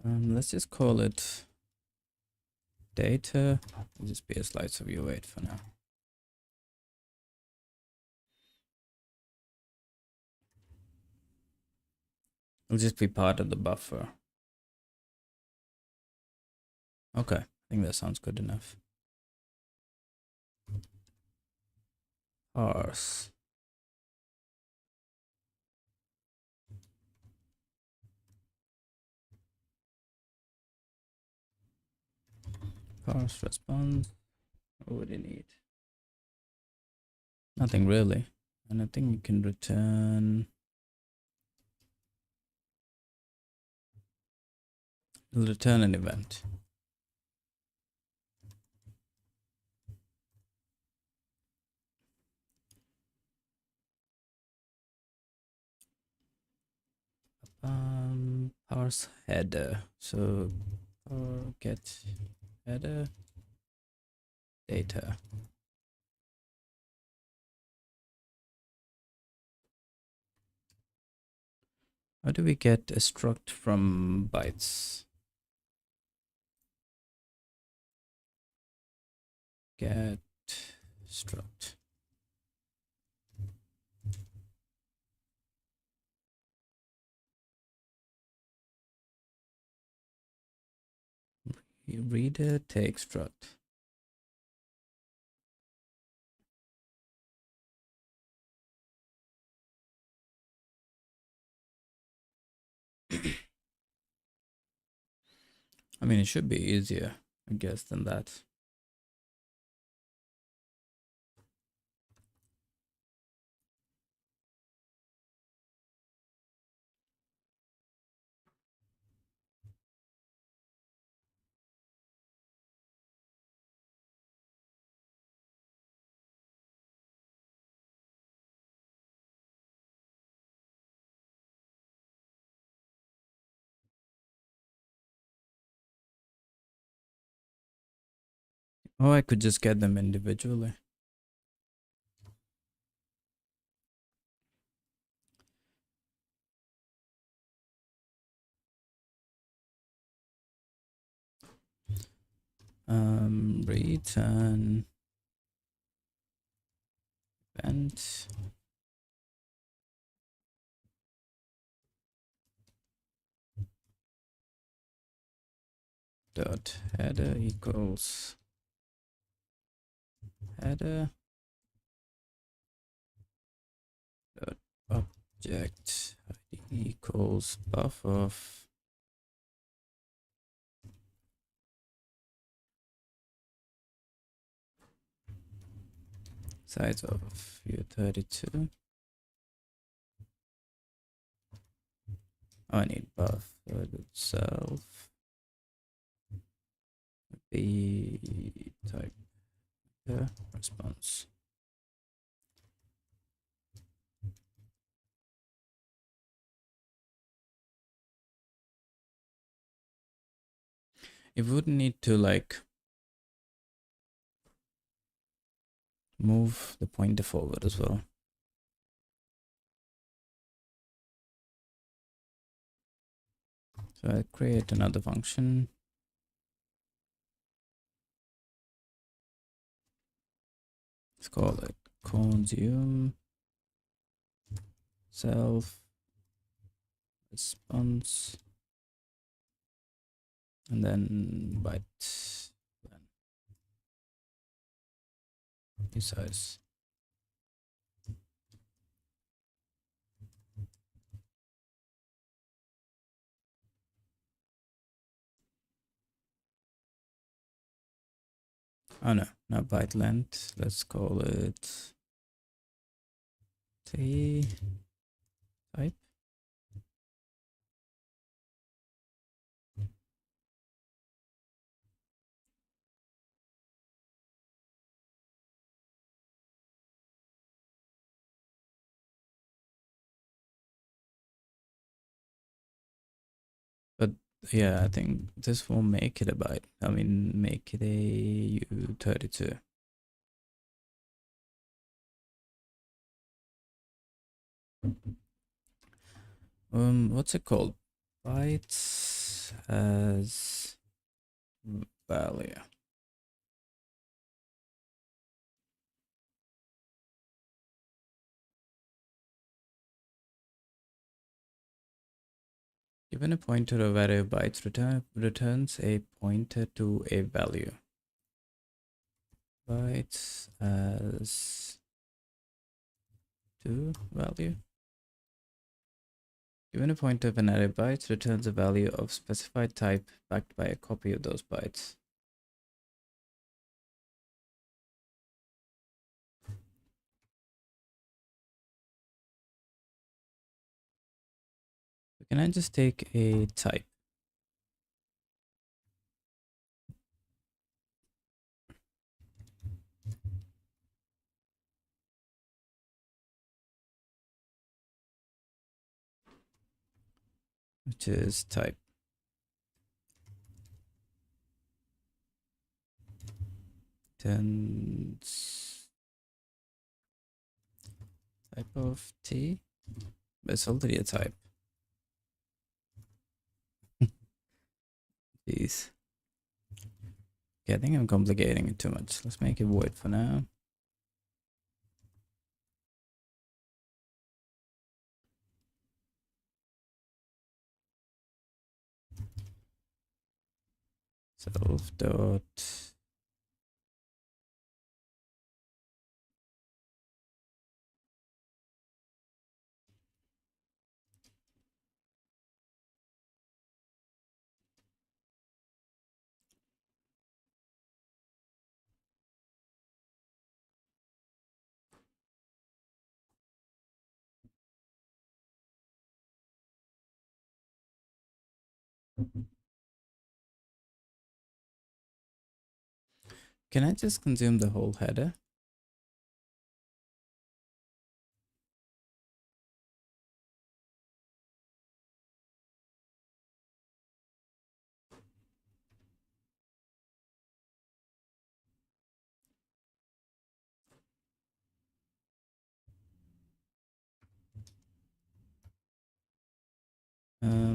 Speaker 2: Let's just call it data. It'll just be a slice of your weight for now. It'll just be part of the buffer. Okay, I think that sounds good enough. Parse. Parse response. What would you need? Nothing really. And I think you can return. It'll return an event. Parse header. So get header data. How do we get a struct from bytes? Get struct. Reader take struct. I mean, it should be easier, I guess, than that. Oh, I could just get them individually. Return event dot header equals header dot object ID equals buff of size of view32. I need buff itself be type response. It would need to like move the pointer forward as well. So I create another function. Let's call it consume self response and then byte size. Oh no, not byte length. Let's call it T type. But yeah, I think this will make it a byte. I mean, make it a U32. What's it called? Bytes as value. Given a pointer of array of bytes, returns a pointer to a value. Bytes as to value. Given a pointer of an array of bytes, returns a value of specified type backed by a copy of those bytes. So can I just take a type? Which is type. Turns type of t, but it's already a type. Jeez. Okay, I think I'm complicating it too much. Let's make it void for now. Self dot can I just consume the whole header?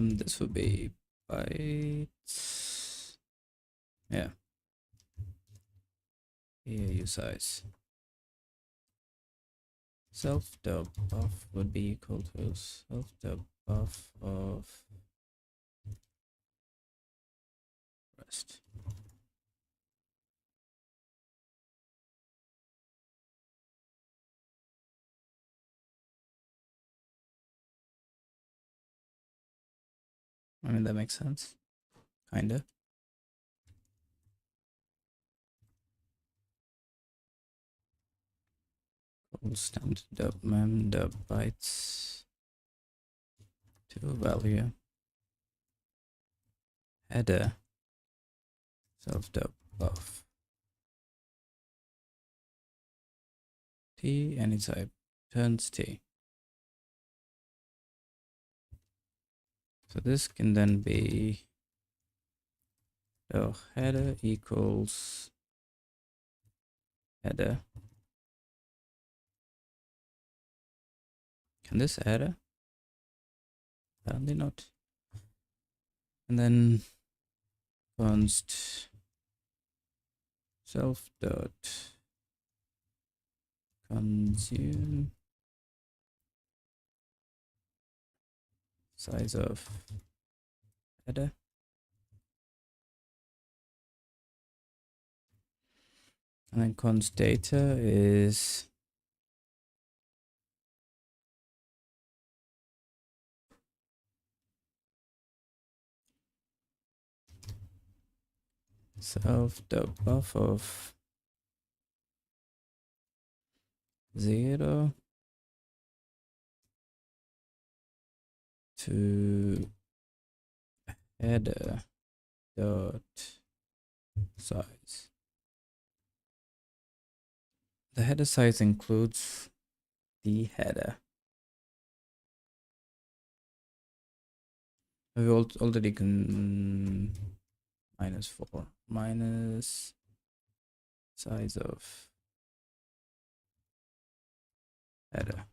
Speaker 2: This would be bytes. Yeah. AAU size. Self dot buff would be equal to self dot buff of rest. I mean, that makes sense. Kinda. Standard dot mem dot bytes to value header self dot buff t any type turns t. So this can then be header equals header. Can this header? Apparently not. And then const self dot consume size of header. And then const data is self dot buff of 0 to header dot size. The header size includes the header. We already can -4 minus size of header.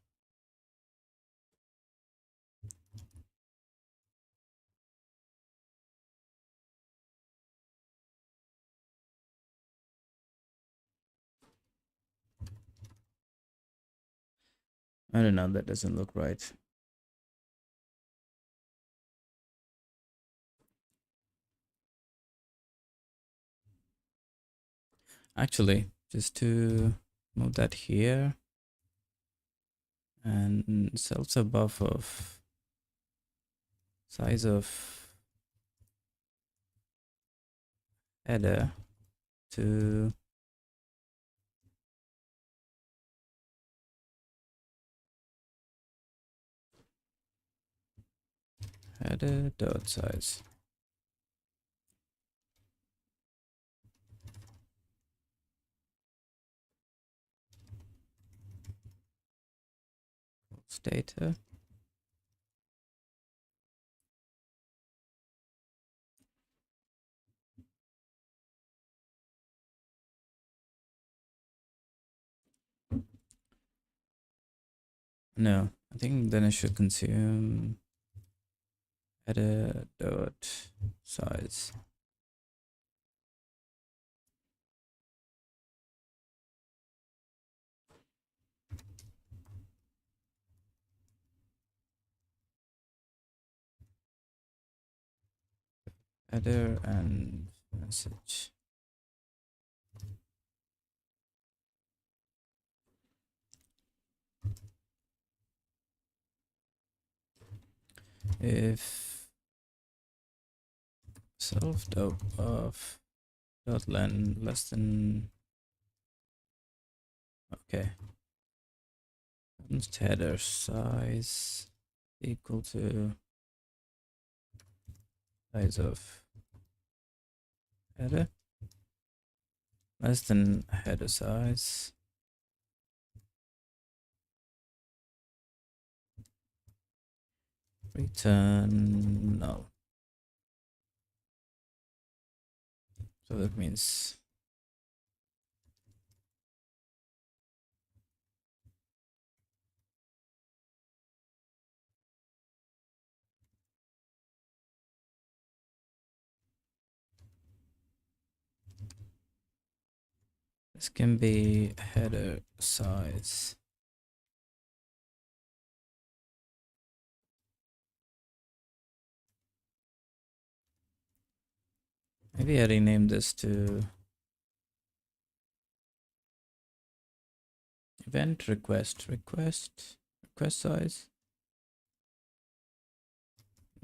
Speaker 2: I don't know, that doesn't look right. Actually, just to move that here and self a buff of size of header to header dot size. Data. No, I think then I should consume header dot size. Header and message. If self dot of dot len less than, okay, header size equal to size of header less than header size, return null. So that means this can be header size. Maybe I rename this to event request size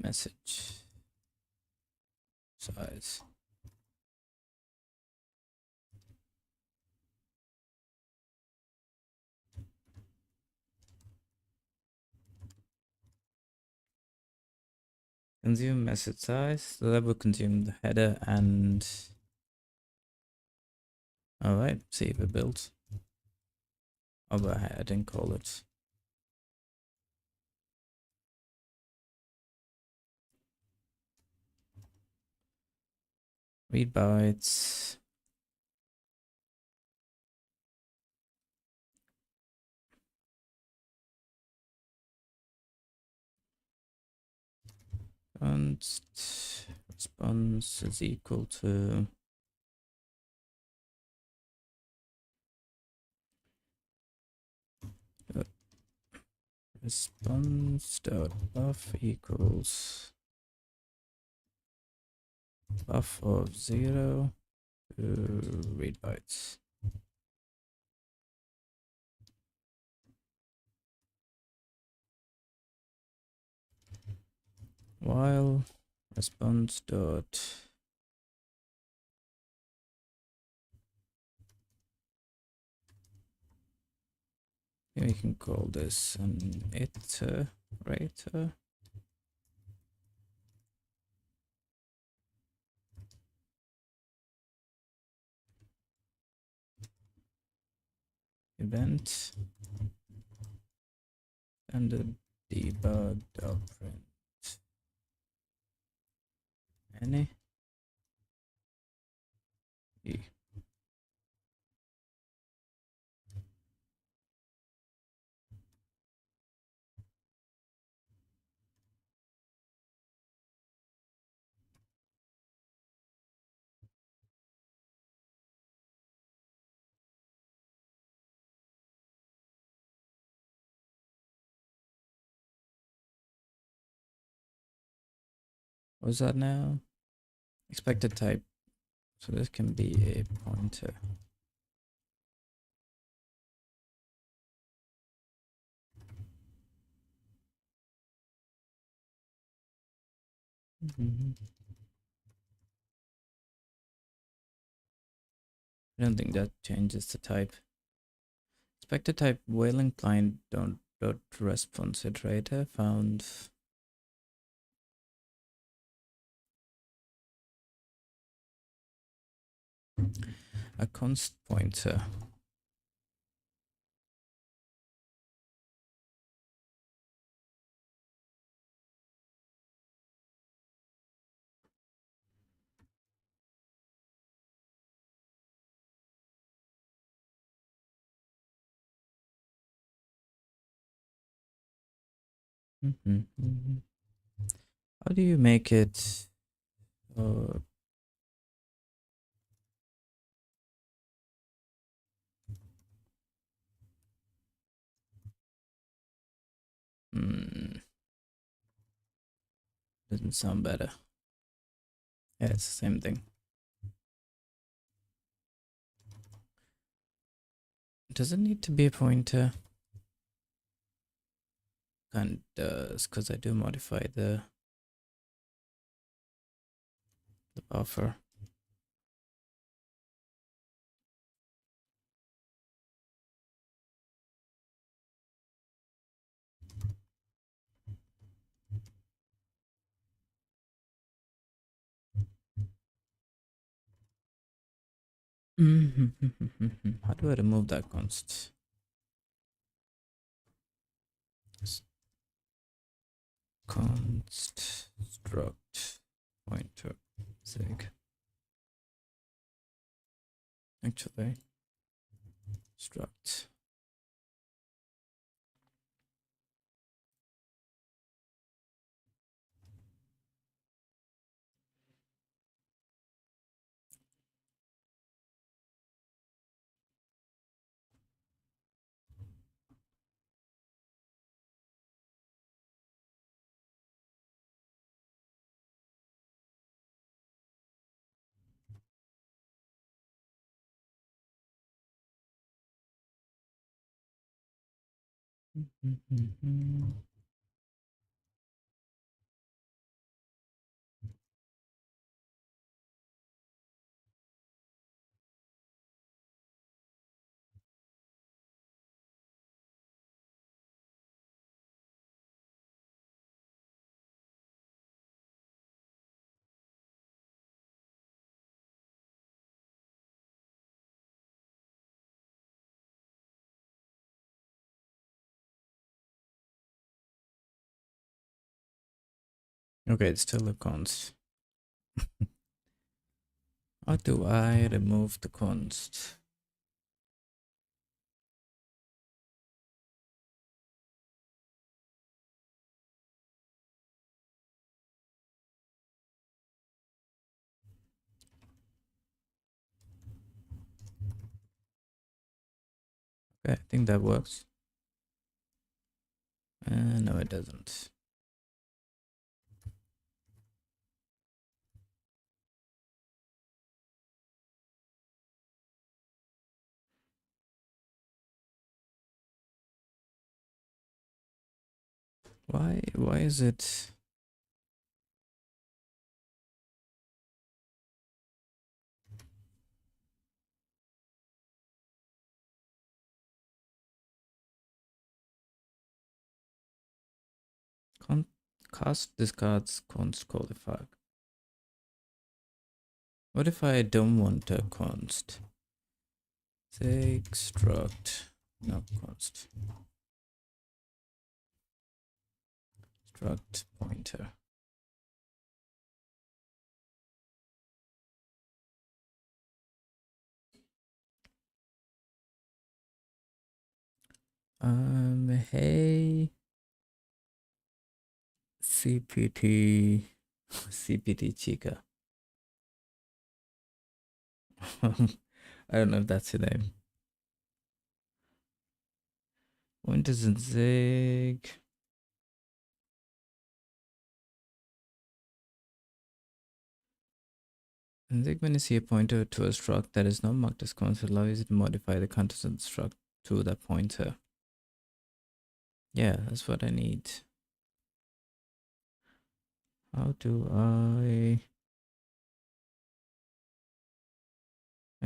Speaker 2: message size. Consume message size, so that will consume the header and all right, save a build. Oh, but I didn't call it. Read bytes. Response is equal to response dot buff equals buff of 0 to read bytes. While response dot we can call this an iterator. Event standard debug print any e. What's that now? Expected type. So this can be a pointer. I don't think that changes the type. Expected type wayland client dot response iterator found a const pointer. How do you make it? Doesn't sound better. Yeah, it's the same thing. Does it need to be a pointer? Kind of does, because I do modify the buffer. How do I remove that const? Const struct pointer Zig. Actually, struct. Okay, it's still a const. How do I remove the const? Okay, I think that works. No, it doesn't. Why is it? Cast discards const qualifier. What if I don't want a const? Say struct, no const. Struct pointer. Hey, CPT Chica. I don't know if that's your name. Pointers in Zig. In Zig, when you see a pointer to a struct that is not marked as const, it allows you to modify the contents of the struct to that pointer. Yeah, that's what I need.
Speaker 1: How do I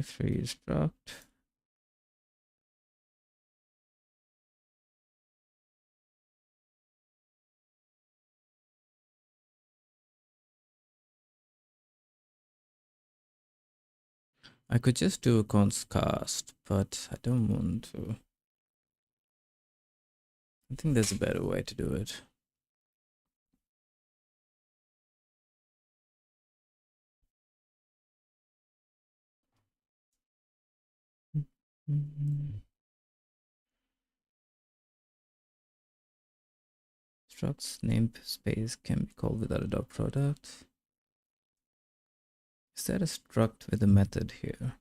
Speaker 1: free struct? I could just do a const cast, but I don't want to. I think there's a better way to do it. Structs namespace can be called without a dot product. Is there a struct with a method here?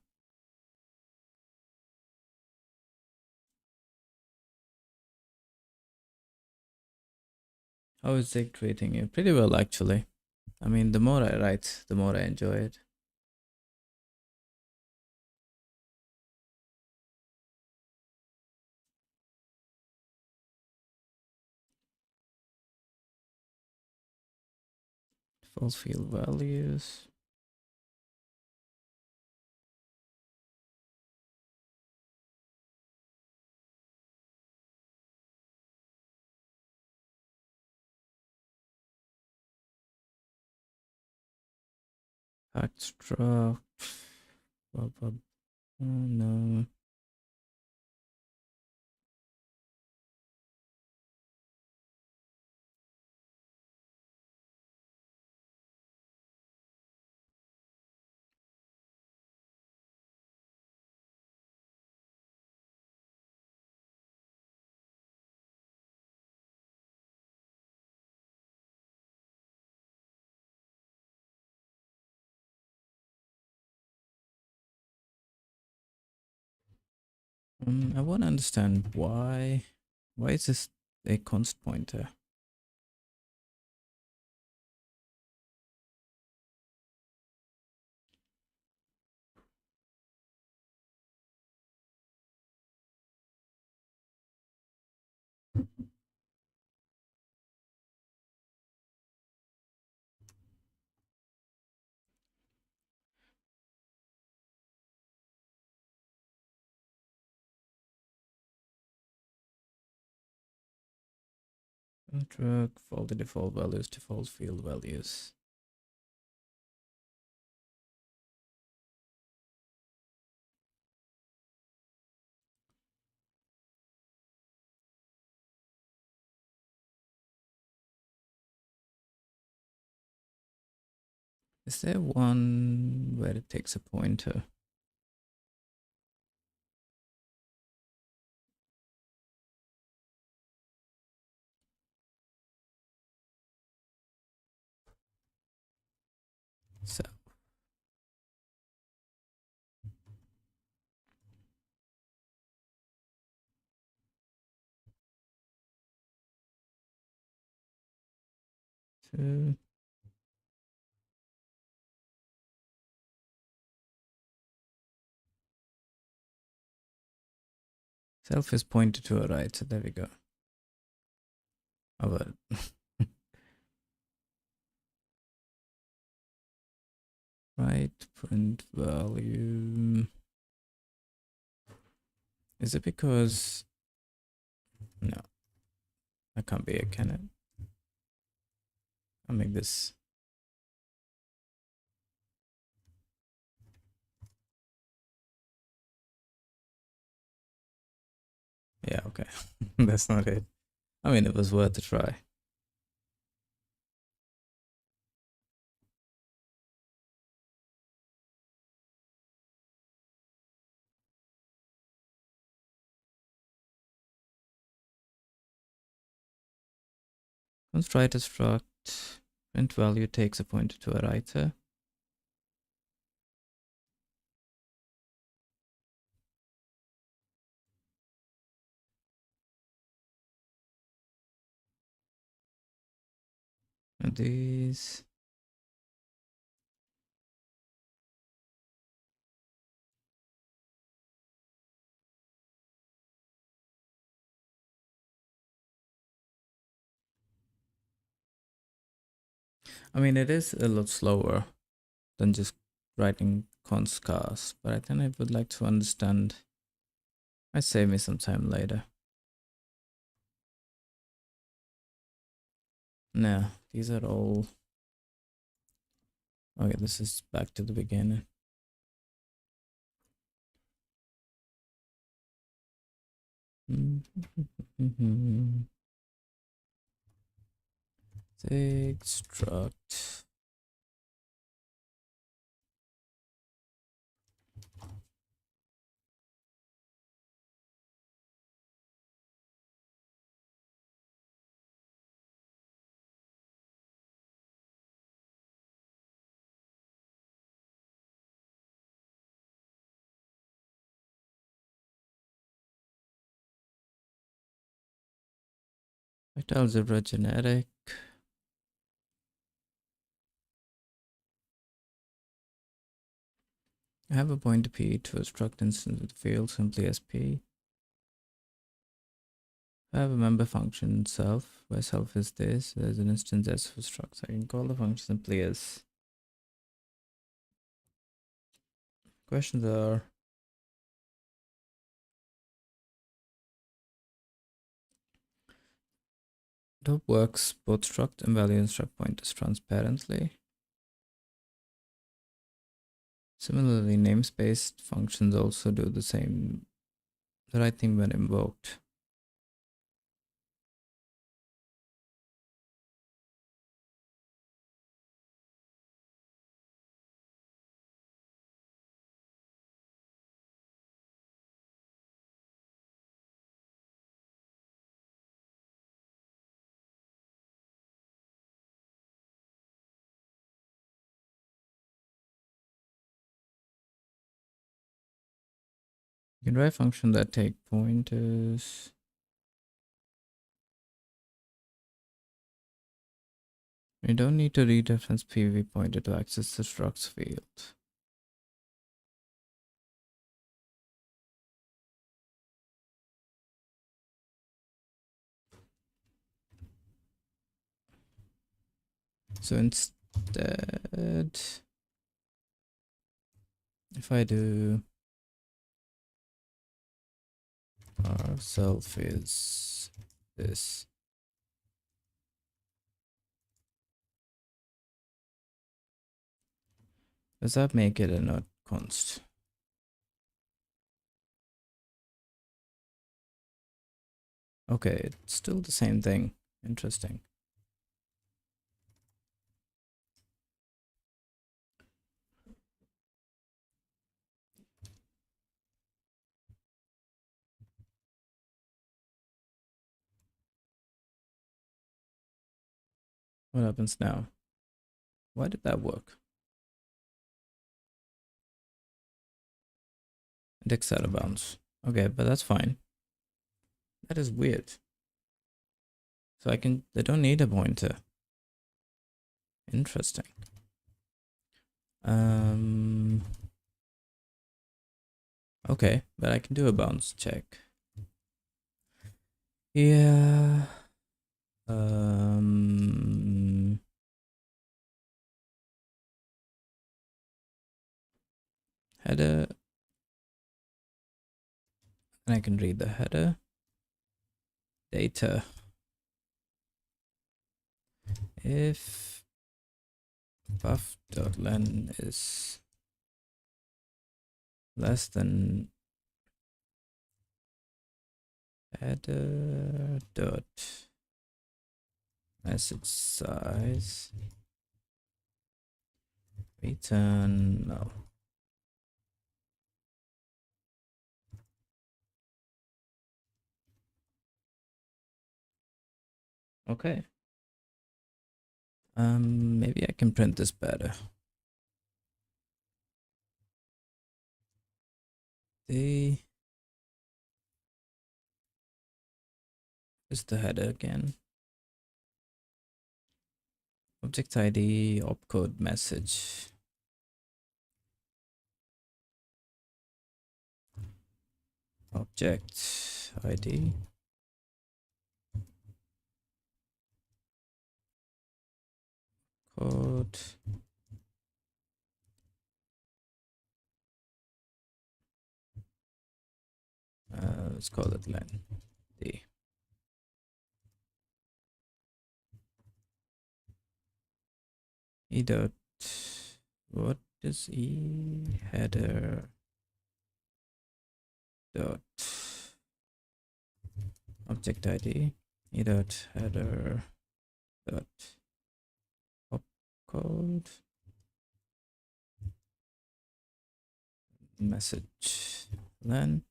Speaker 1: How is Zig treating you? Pretty well, actually. I mean, the more I write, the more I enjoy it. False field values. Fact struct. Oh, no. I want to understand why. Why is this a const pointer? Struct for the default values, default field values. Is there one where it takes a pointer? So two. Self is pointed to a right, so there we go. Oh, but right print value. Is it because no, that can't be it, can it? I'll make this. Yeah, okay. That's not it. I mean, it was worth a try. Const writer struct print value takes a pointer to a writer. And these. I mean, it is a lot slower than just writing const cast, but I think I would like to understand. Might save me some time later. No, these are all. Okay, this is back to the beginning. Zig struct. Vector algebra generic. I have a pointer p to a struct instance with field simply as p. I have a member function self, where self is this. There's an instance s for struct. So I can call the function simply as. Questions are. It works both struct and value and struct pointers transparently. Similarly, namespace functions also do the right thing when invoked. You can write functions that take pointers. You don't need to reference PV pointer to access the structs field. So instead, if I do our self is this, does that make it a not const? Okay, it's still the same thing. Interesting. What happens now? Why did that work? Index out of bounds. Okay, but that's fine. That is weird. So they don't need a pointer. Interesting. Okay, but I can do a bounce check. Yeah. Header. And I can read the header. Data. If buff.len is less than header dot message size, return null. Okay. Maybe I can print this better. Is the header again. Object ID, opcode message. Object ID.
Speaker 2: Code. Let's call it len d. E dot, what is e header dot object id, e dot header dot opcode message len,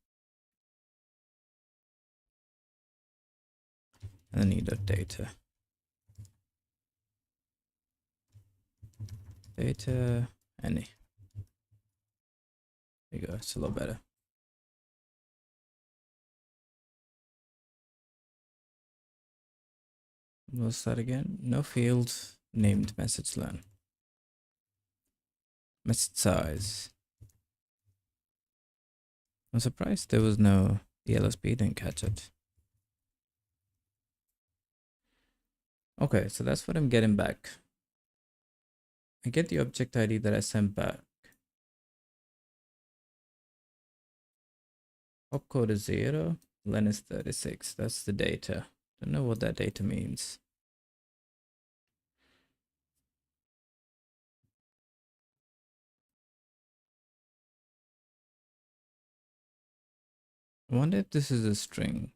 Speaker 2: and then e dot data any. There you go, it's a lot better. What's that again? No field named message len. Message size. I'm surprised there was no, the LSP didn't catch it. Okay, so that's what I'm getting back. I get the object ID that I sent back. Opcode is 0, len is 36. That's the data. Don't know what that data means. I wonder if this is a string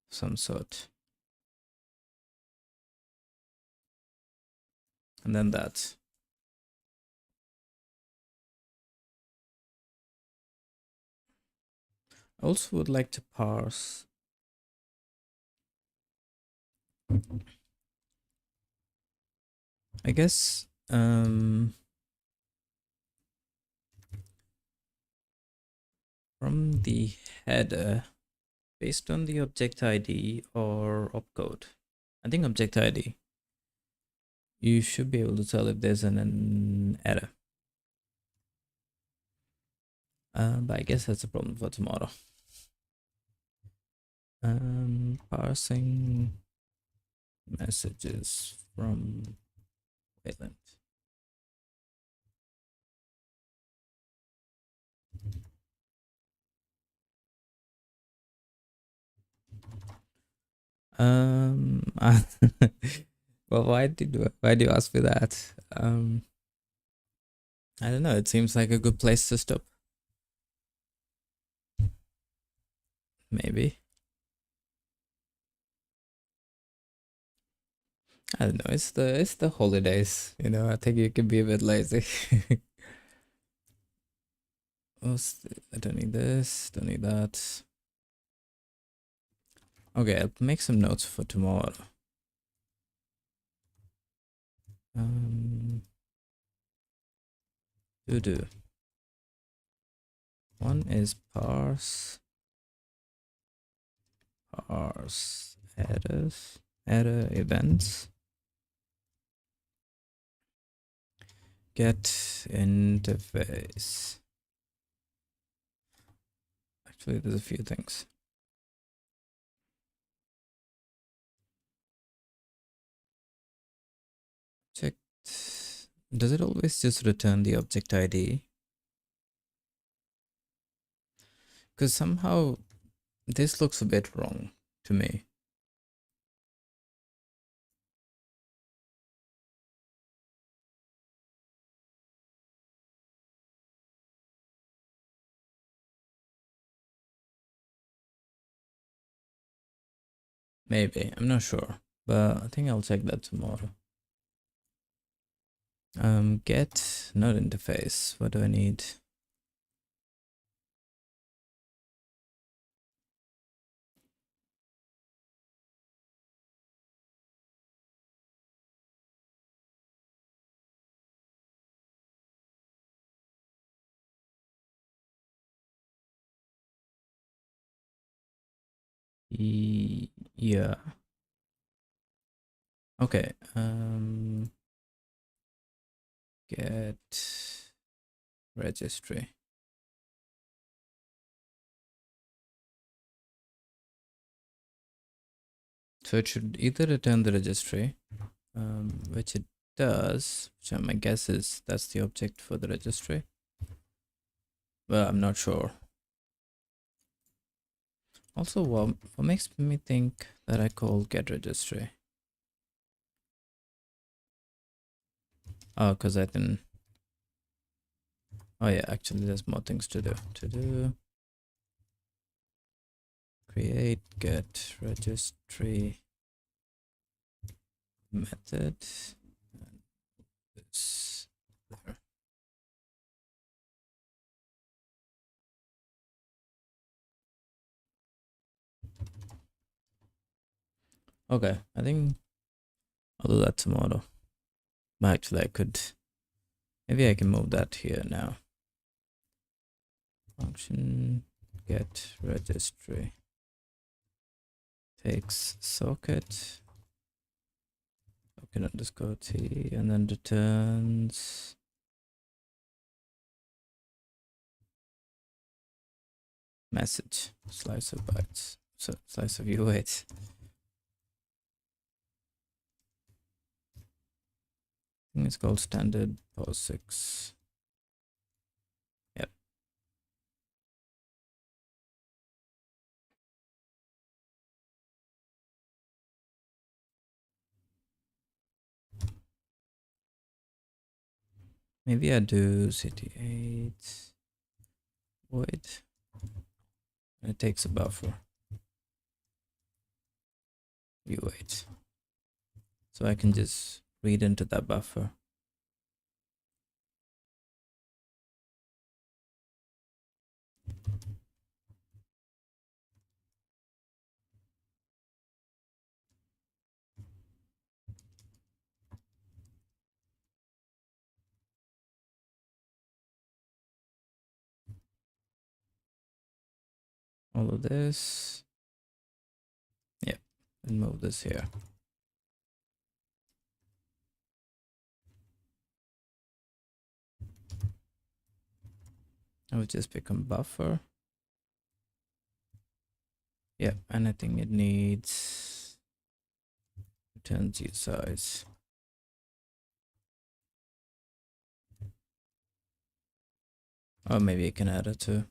Speaker 2: of some sort. And then that. I also would like to parse I guess from the header based on the object ID or opcode. I think object ID. You should be able to tell if there's an error. But I guess that's a problem for tomorrow. Parsing messages from wayland. Well, why do you ask me that? I don't know. It seems like a good place to stop. Maybe. I don't know. It's the holidays. You know, I think you can be a bit lazy. I don't need this. Don't need that. Okay, I'll make some notes for tomorrow. Do. One is parse error events, get interface. Actually, there's a few things. Check. Does it always just return the object ID? Because somehow this looks a bit wrong to me. Maybe, I'm not sure, but I think I'll check that tomorrow. Get node interface. What do I need? Yeah. Okay. Get registry. So it should either return the registry
Speaker 1: which it does, which my guess is that's the object for the registry. Well, I'm not sure. Also, what makes me think that I call get registry? Oh, because I can. Oh yeah, actually, there's more things to do. Create get registry method. And this there. Okay, I think I'll do that tomorrow. But actually, I could. Maybe I can move that here now. Function get registry takes socket underscore t and then returns message slice of bytes. So slice of U8. I think it's called standard POS6. Yep. Maybe I do city8 void. And it takes a buffer U8. So I can just read into that buffer. All of this. Yep. And move this here. I will just become buffer. Yep, and I think it needs returns usize. Or maybe I can add it too.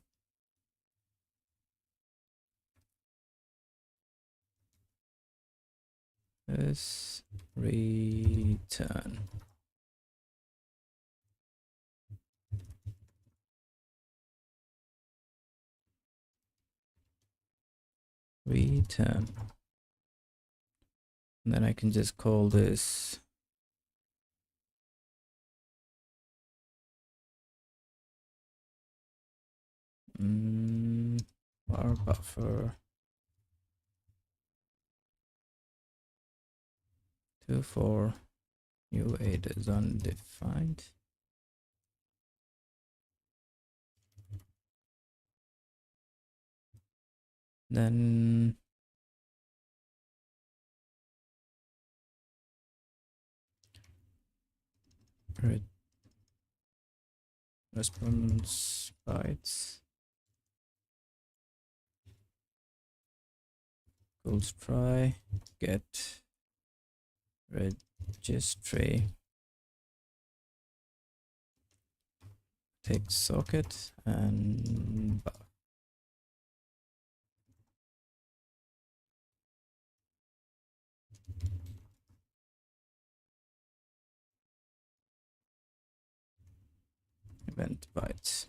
Speaker 1: This return. Return. And then I can just call this var buffer 24 U8 is undefined. Then response bytes equals try get registry take socket and event bytes.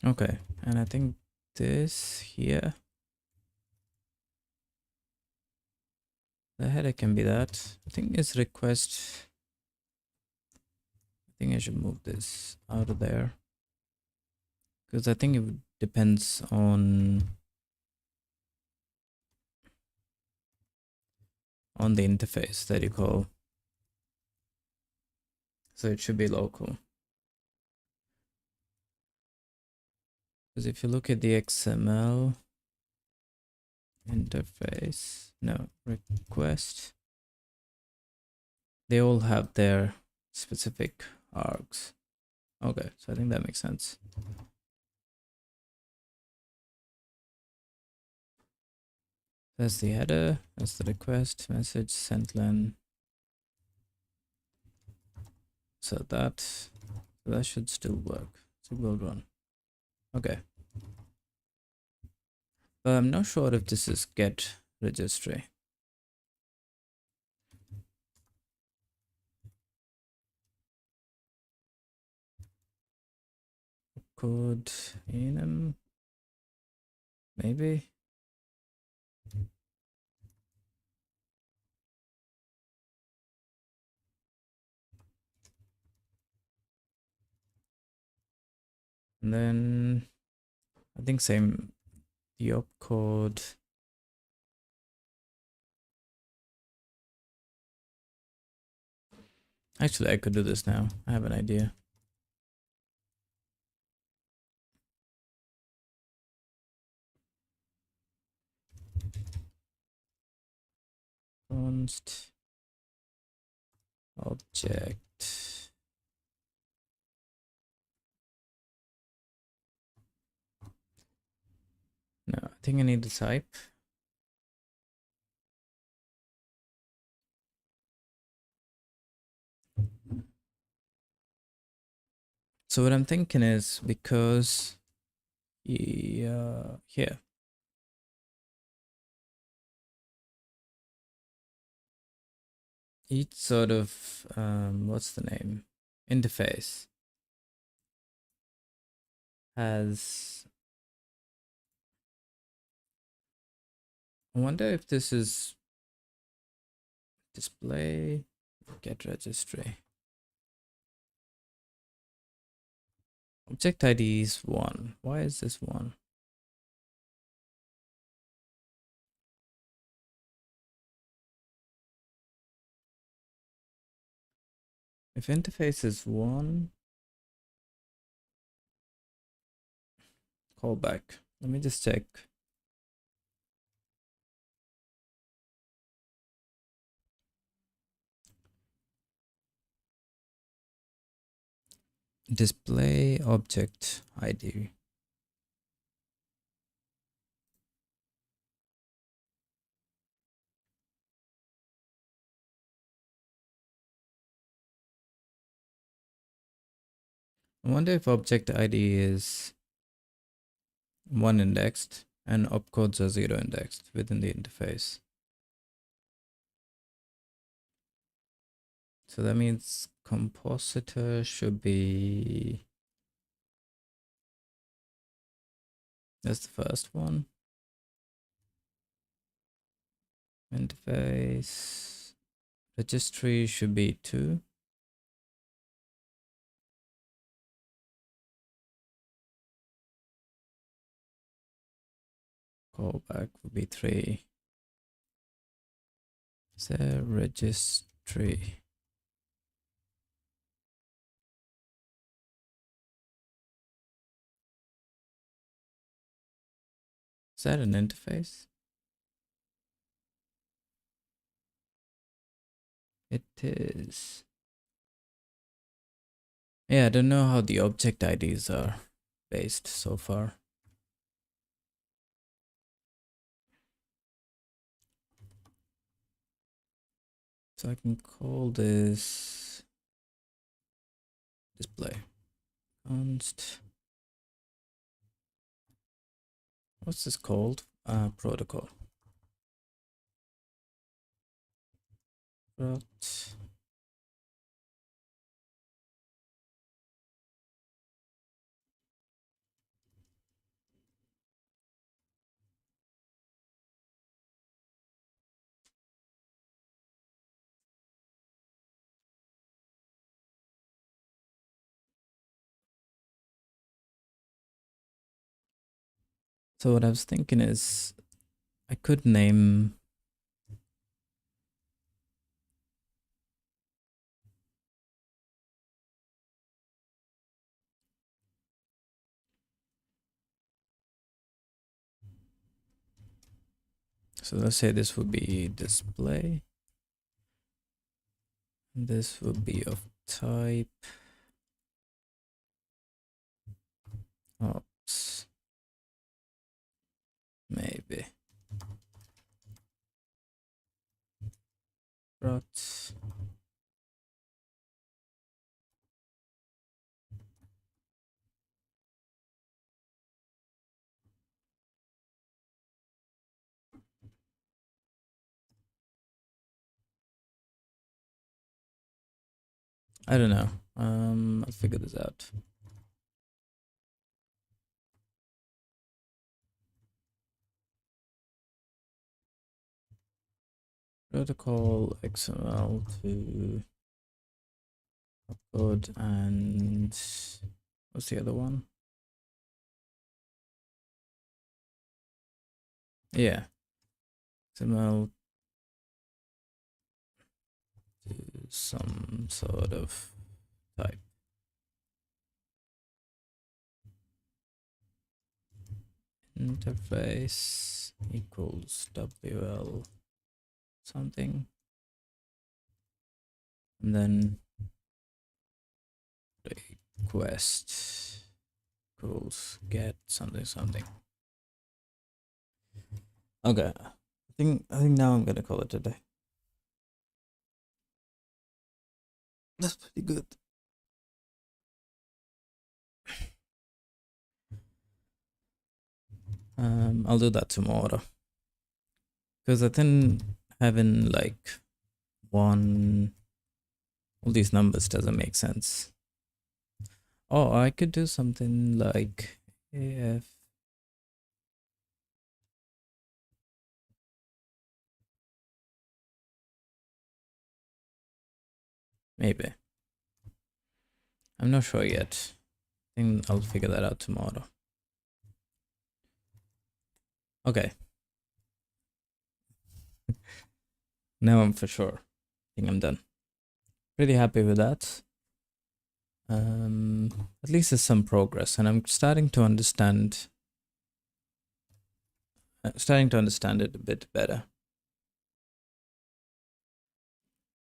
Speaker 1: Okay, and I think this here, the header can be that. I think it's request. I think I should move this out of there because I think it depends on the interface that you call. So it should be local. Because if you look at the XML interface, no, request, they all have their specific args. Okay, so I think that makes sense. That's the header, that's the request, message, sent len. So that should still work. So we'll run. Okay. But I'm not sure if this is get registry. Code enum, maybe. And then I think same the opcode. Actually, I could do this now. I have an idea. Const object. No, I think I need the type. So what I'm thinking is because here each sort of what's the name interface has, I wonder if this is display get registry. Object ID is 1. Why is this 1? If interface is 1, callback. Let me just check. Display object ID. I wonder if object ID is 1 indexed and opcodes are 0 indexed within the interface. So that means compositor should be, that's the first one. Interface registry should be 2. Callback would be 3. So registry. Is that an interface? It is. Yeah, I don't know how the object IDs are based so far. So I can call this display const. What's this called? Protocol. Prot. So what I was thinking is I could name so let's say this would be display. This would be of type Oops. Maybe. Rot. I don't know. I'll figure this out. Protocol XML to upload, and what's the other one? Yeah, XML to some sort of type. Interface equals WL something, and then request equals get something something. Okay, I think now I'm gonna call it a day. That's pretty good. I'll do that tomorrow, because I think having like all these numbers doesn't make sense. Oh, I could do something like if maybe. I'm not sure yet. I think I'll figure that out tomorrow. Okay. Now I'm for sure. I think I'm done. Pretty happy with that. At least there's some progress, and I'm starting to understand it a bit better.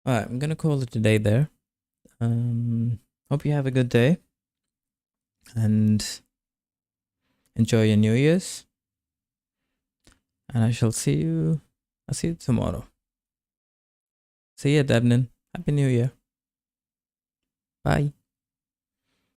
Speaker 1: All right, I'm gonna call it a day there. Hope you have a good day and enjoy your New Year's. And I'll see you tomorrow. See you, Debnin. Happy New Year. Bye.